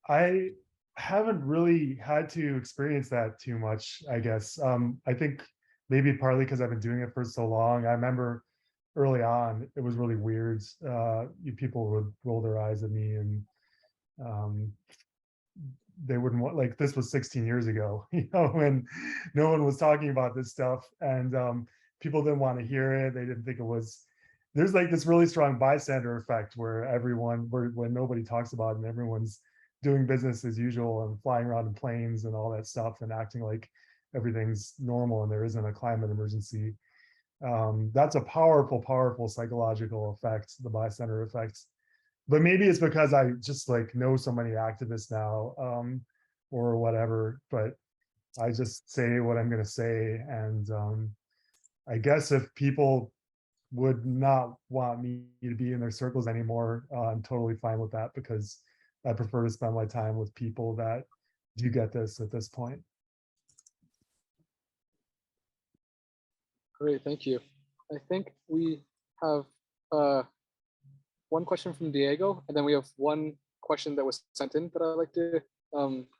I haven't really had to experience that too much, I guess. I think maybe partly because I've been doing it for so long. I remember early on, it was really weird. People would roll their eyes at me and they wouldn't want, like, this was 16 years ago, you know, when no one was talking about this stuff, and people didn't want to hear it. They didn't think it was, there's like this really strong bystander effect where when nobody talks about it and everyone's doing business as usual and flying around in planes and all that stuff and acting like everything's normal and there isn't a climate emergency. That's a powerful psychological effect, the bystander effect. But maybe it's because I just like know so many activists now, or whatever, but I just say what I'm going to say. And I guess if people would not want me to be in their circles anymore, I'm totally fine with that, because I prefer to spend my time with people that do get this at this point. Great, thank you. I think we have one question from Diego, and then we have one question that was sent in that I'd like to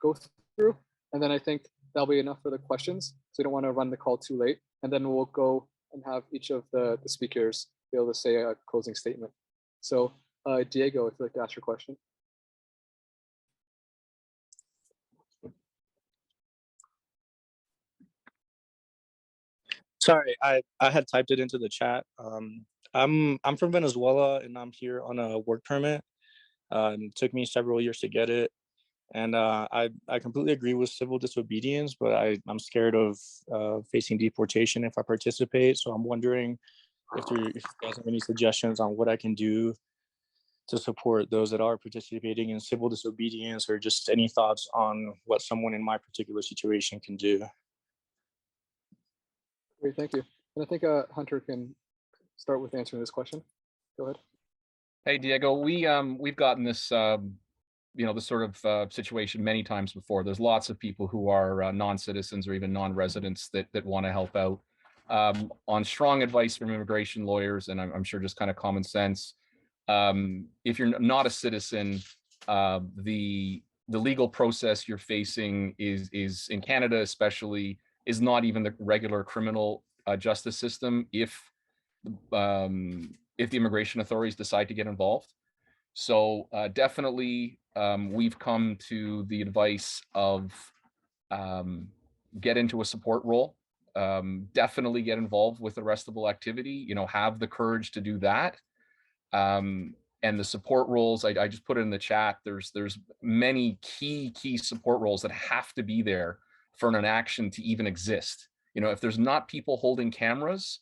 go through. And then I think that'll be enough for the questions. So we don't want to run the call too late. And then we'll go and have each of the speakers be able to say a closing statement. So Diego, if you'd like to ask your question. Sorry, I had typed it into the chat. I'm from Venezuela and I'm here on a work permit. It took me several years to get it, and I completely agree with civil disobedience, but I'm scared of facing deportation if I participate. So I'm wondering if you guys have any suggestions on what I can do to support those that are participating in civil disobedience, or just any thoughts on what someone in my particular situation can do. Great, thank you. And I think Hunter can start with answering this question. Go ahead. Hey, Diego, we've gotten this, this sort of situation many times before. There's lots of people who are non-citizens or even non-residents that want to help out. On strong advice from immigration lawyers, and I'm sure just kind of common sense, if you're not a citizen, the legal process you're facing is in Canada especially, is not even the regular criminal justice system if the immigration authorities decide to get involved. So definitely we've come to the advice of get into a support role definitely get involved with arrestable activity, have the courage to do that. And the support roles, I just put it in the chat. There's many key support roles that have to be there for an action to even exist. If there's not people holding cameras,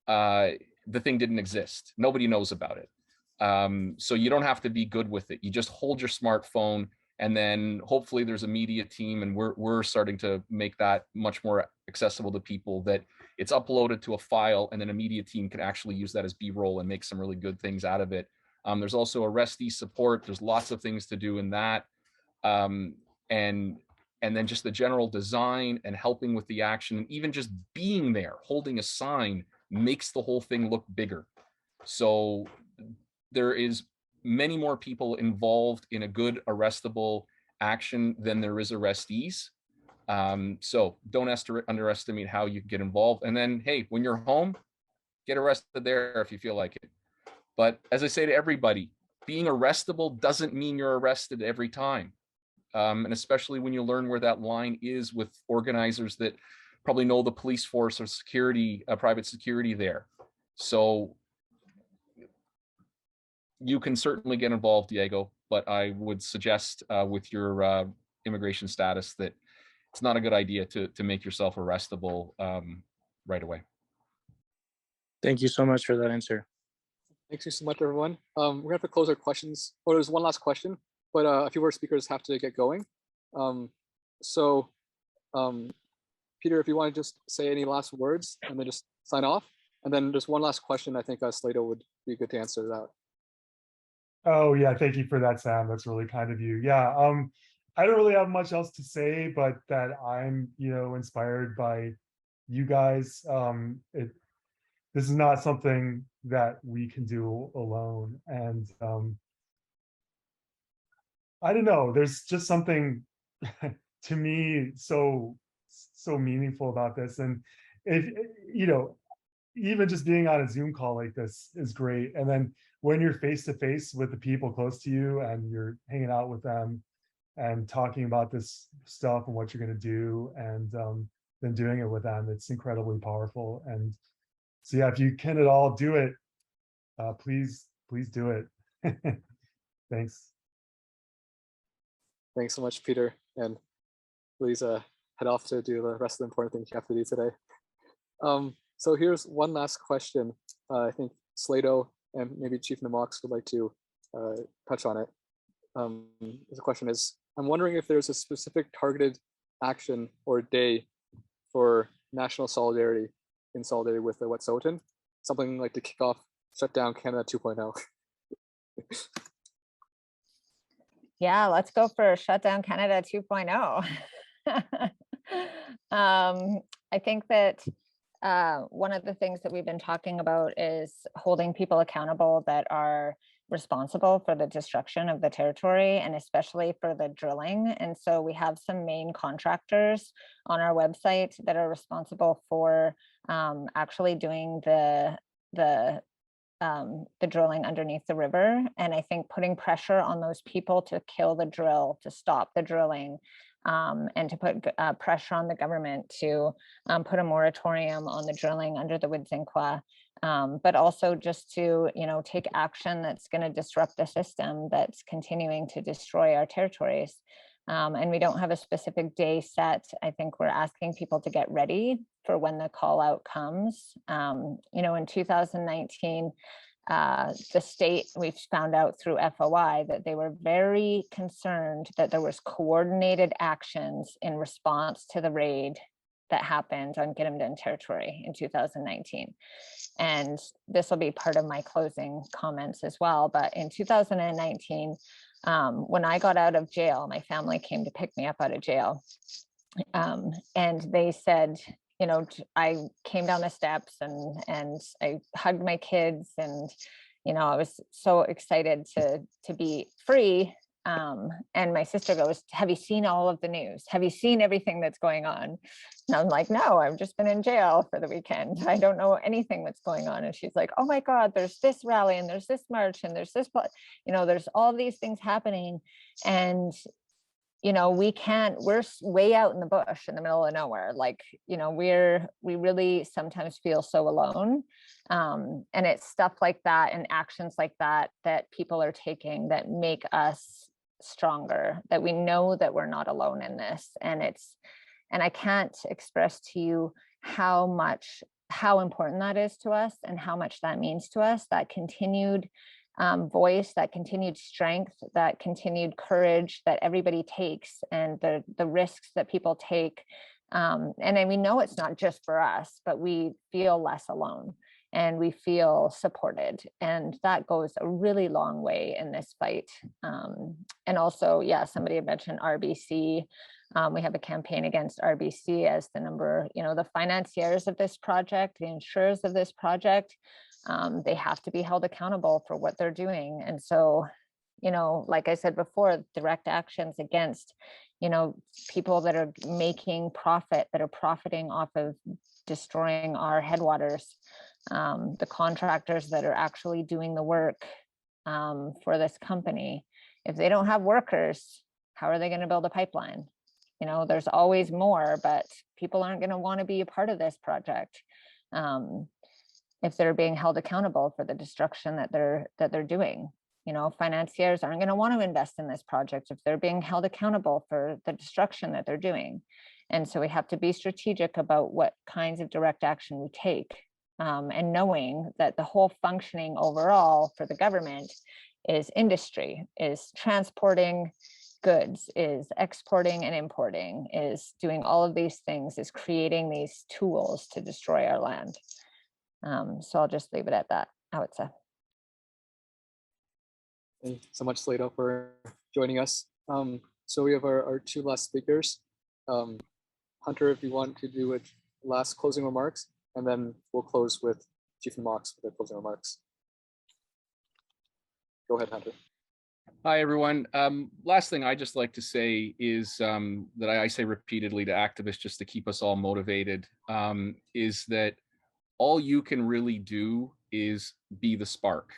the thing didn't exist. Nobody knows about it. So you don't have to be good with it. You just hold your smartphone, and then hopefully there's a media team, and we're starting to make that much more accessible to people, that it's uploaded to a file, and then a media team can actually use that as B-roll and make some really good things out of it. There's also arrestee support. There's lots of things to do in that. And then just the general design and helping with the action, and even just being there, holding a sign, makes the whole thing look bigger. So there is many more people involved in a good arrestable action than there is arrestees. So don't underestimate how you get involved. And then, hey, when you're home, get arrested there if you feel like it. But as I say to everybody, being arrestable doesn't mean you're arrested every time. And especially when you learn where that line is with organizers that probably know the police force or security, private security there. So you can certainly get involved, Diego, but I would suggest with your immigration status that it's not a good idea to make yourself arrestable right away. Thank you so much for that answer. Thank you so much, everyone. We're gonna have to close our questions. Oh, there's one last question, but a few more speakers have to get going. Peter, if you want to just say any last words and then just sign off. And then just one last question. I think Sleydo would be good to answer that. Oh yeah, thank you for that, Sam. That's really kind of you. Yeah, I don't really have much else to say, but that I'm, inspired by you guys. This is not something that we can do alone, and I don't know. There's just something to me so meaningful about this, and if even just being on a Zoom call like this is great. And then when you're face to face with the people close to you and you're hanging out with them and talking about this stuff and what you're going to do, and then doing it with them, it's incredibly powerful. And so yeah, if you can at all do it, please do it. Thanks. Thanks so much, Peter. And please head off to do the rest of the important things you have to do today. So here's one last question. I think Sleydo and maybe Chief Namox would like to touch on it. The question is, I'm wondering if there's a specific targeted action or day for national solidarity in solidarity with the Wet'suwet'en, something like to kick off Shut Down Canada 2.0. Yeah, let's go for Shut Down Canada 2.0. I think that one of the things that we've been talking about is holding people accountable that are responsible for the destruction of the territory, and especially for the drilling. And so we have some main contractors on our website that are responsible for actually doing the drilling underneath the river. And I think putting pressure on those people to kill the drill, to stop the drilling, and to put pressure on the government to put a moratorium on the drilling under the Wedzin Kwa, but also just to take action that's going to disrupt the system that's continuing to destroy our territories. And we don't have a specific day set. I think we're asking people to get ready for when the call out comes. In 2019, the state, we've found out through FOI that they were very concerned that there was coordinated actions in response to the raid that happened on Gidimt'en territory in 2019. And this will be part of my closing comments as well. But in 2019, when I got out of jail, my family came to pick me up out of jail. And they said, I came down the steps and I hugged my kids, and, I was so excited to be free. And my sister goes, have you seen all of the news? Have you seen everything that's going on? And I'm like, no, I've just been in jail for the weekend. I don't know anything that's going on. And she's like, oh my God, there's this rally and there's this march and there's this, there's all these things happening. And you know, we're way out in the bush in the middle of nowhere. Like, you know, we really sometimes feel so alone. And it's stuff like that and actions like that that people are taking that make us stronger, that we know that we're not alone in this. And I can't express to you how important that is to us and how much that means to us, that continued voice, that continued strength, that continued courage that everybody takes, and the risks that people take. And then we know it's not just for us, but we feel less alone and we feel supported. And that goes a really long way in this fight. And also, yeah, somebody had mentioned RBC. We have a campaign against RBC as the the financiers of this project, the insurers of this project. They have to be held accountable for what they're doing. And so, like I said before, direct actions against, people that are making profit, that are profiting off of destroying our headwaters, the contractors that are actually doing the work for this company. If they don't have workers, how are they going to build a pipeline? There's always more, but people aren't going to want to be a part of this project if they're being held accountable for the destruction that they're doing. Financiers aren't going to want to invest in this project if they're being held accountable for the destruction that they're doing. And so we have to be strategic about what kinds of direct action we take, and knowing that the whole functioning overall for the government is industry, is transporting goods, is exporting and importing, is doing all of these things, is creating these tools to destroy our land. So I'll just leave it at that, I would say. Thank you so much, Sleydo, for joining us. So we have our two last speakers. Hunter, if you want to do it, last closing remarks, and then we'll close with Chief and Mox for their closing remarks. Go ahead, Hunter. Hi, everyone. Last thing I just like to say is that I say repeatedly to activists, just to keep us all motivated, is that all you can really do is be the spark.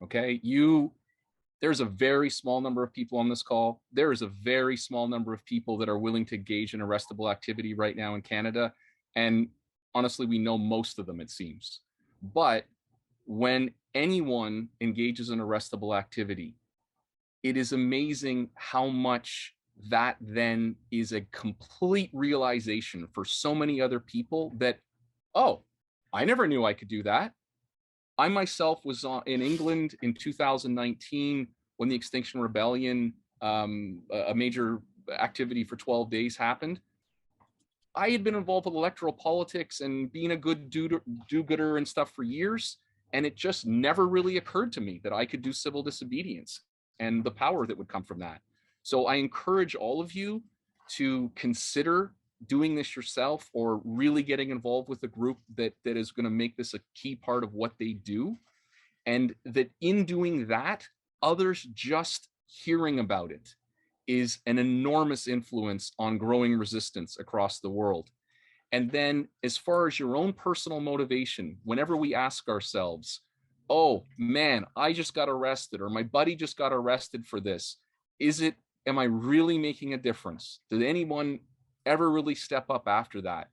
Okay, there's a very small number of people on this call. There is a very small number of people that are willing to engage in arrestable activity right now in Canada. And honestly, we know most of them, it seems. But when anyone engages in arrestable activity, it is amazing how much that then is a complete realization for so many other people that, oh, I never knew I could do that. I myself was in England in 2019 when the Extinction Rebellion, a major activity for 12 days happened. I had been involved with electoral politics and being a good do-gooder and stuff for years, and it just never really occurred to me that I could do civil disobedience and the power that would come from that. So I encourage all of you to consider doing this yourself or really getting involved with a group that is going to make this a key part of what they do. And that in doing that, others just hearing about it is an enormous influence on growing resistance across the world. And then as far as your own personal motivation, whenever we ask ourselves, oh man, I just got arrested, or my buddy just got arrested for this, am I really making a difference? Did anyone ever really step up after that?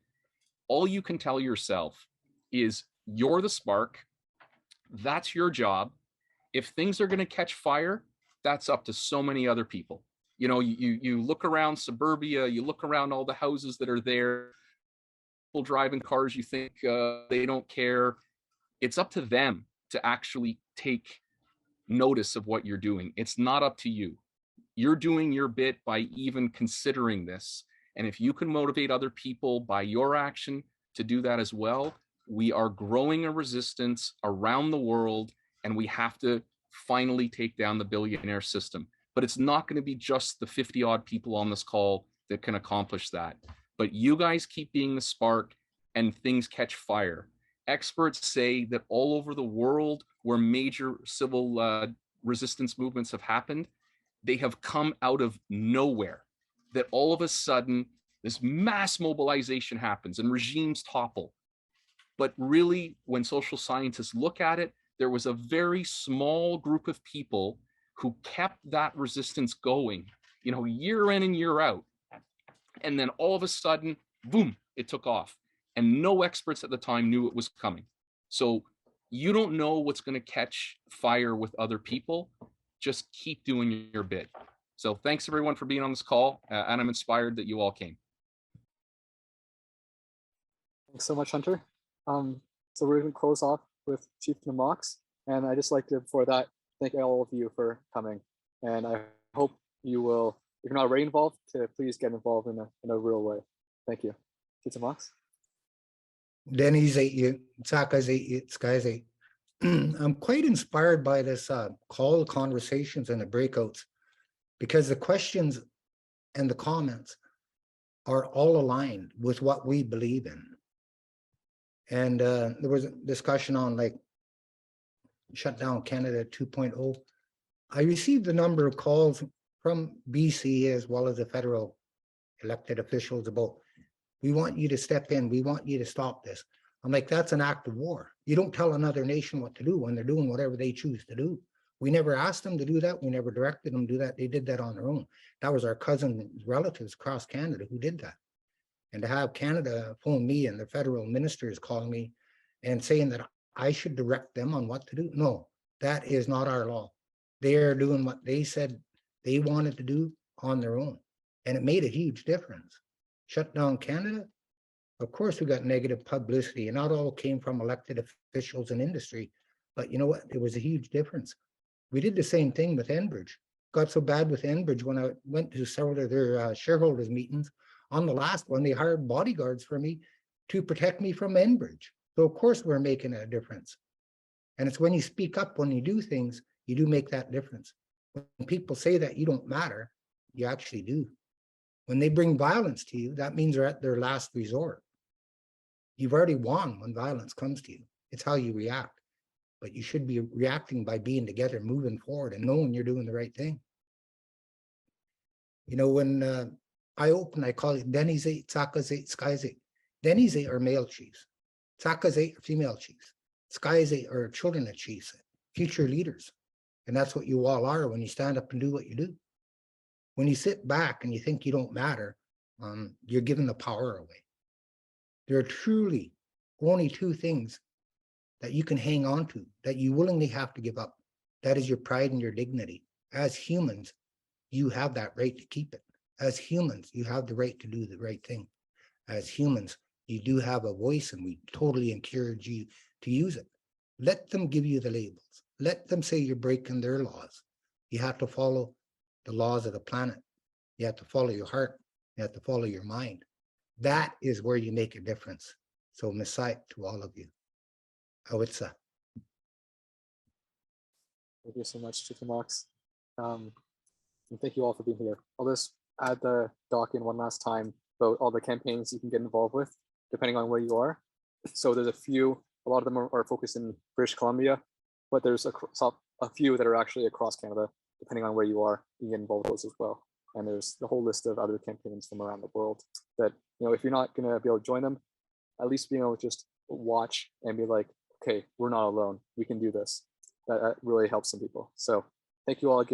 All you can tell yourself is you're the spark. That's your job. If things are going to catch fire, that's up to so many other people. You look around suburbia, you look around all the houses that are there, people driving cars, you think they don't care. It's up to them to actually take notice of what you're doing. It's not up to you. You're doing your bit by even considering this. And if you can motivate other people by your action to do that as well, we are growing a resistance around the world, and we have to finally take down the billionaire system. But it's not going to be just the 50 odd people on this call that can accomplish that. But you guys keep being the spark and things catch fire. Experts say that all over the world where major civil resistance movements have happened, they have come out of nowhere. That all of a sudden, this mass mobilization happens and regimes topple. But really, when social scientists look at it, there was a very small group of people who kept that resistance going you know, year in and year out. And then all of a sudden, boom, it took off. And no experts at the time knew it was coming. So you don't know what's going to catch fire with other people. Just keep doing your bit. So thanks everyone for being on this call. And I'm inspired that you all came. Thanks so much, Hunter. So we're going to close off with Chieftain Mox. And I just like to, before that, thank all of you for coming. And I hope you will, if you're not already involved, to please get involved in a real way. Thank you. Chieftain Mox. Denny's ate you, Tsaka's ate you, Sky's ate. I'm quite inspired by this call conversations and the breakouts, because the questions and the comments are all aligned with what we believe in. And there was a discussion on like shut down Canada 2.0. I received a number of calls from BC as well as the federal elected officials about, we want you to step in, we want you to stop this. I'm like, that's an act of war. You don't tell another nation what to do when they're doing whatever they choose to do. We never asked them to do that. We never directed them to do that. They did that on their own. That was our cousins, relatives across Canada who did that. And to have Canada phone me and the federal ministers calling me and saying that I should direct them on what to do. No, that is not our law. They are doing what they said they wanted to do on their own. And it made a huge difference. Shut down Canada. Of course, we got negative publicity, and not all came from elected officials in industry. But you know what? It was a huge difference. We did the same thing with Enbridge. Got so bad with Enbridge when I went to several of their shareholders meetings. On the last one, they hired bodyguards for me to protect me from Enbridge. So of course we're making a difference. And it's when you speak up, when you do things, you do make that difference. When people say that you don't matter, you actually do. When they bring violence to you, that means they're at their last resort. You've already won when violence comes to you. It's how you react. But you should be reacting by being together, moving forward, and knowing you're doing the right thing. You know, when I open, I call it Denny's 8, Tsaka's 8, Sky's 8. Denny's 8 are male chiefs. Tsaka's 8 are female chiefs. Sky's 8 are children of chiefs, future leaders. And that's what you all are when you stand up and do what you do. When you sit back and you think you don't matter, you're giving the power away. There are truly only two things that you can hang on to, that you willingly have to give up. That is your pride and your dignity. As humans, you have that right to keep it. As humans, you have the right to do the right thing. As humans, you do have a voice, and we totally encourage you to use it. Let them give you the labels. Let them say you're breaking their laws. You have to follow the laws of the planet. You have to follow your heart. You have to follow your mind. That is where you make a difference. So Messiah to all of you. Awitsa. Thank you so much, Chieftain Mox. And thank you all for being here. I'll just add the doc in one last time about all the campaigns you can get involved with, depending on where you are. So there's a lot of them are focused in British Columbia, but there's a few that are actually across Canada, depending on where you are, you can get involved with those as well. And there's the whole list of other campaigns from around the world that, you know, if you're not going to be able to join them, at least being able to just watch and be like, okay, we're not alone. We can do this. That really helps some people. So thank you all again.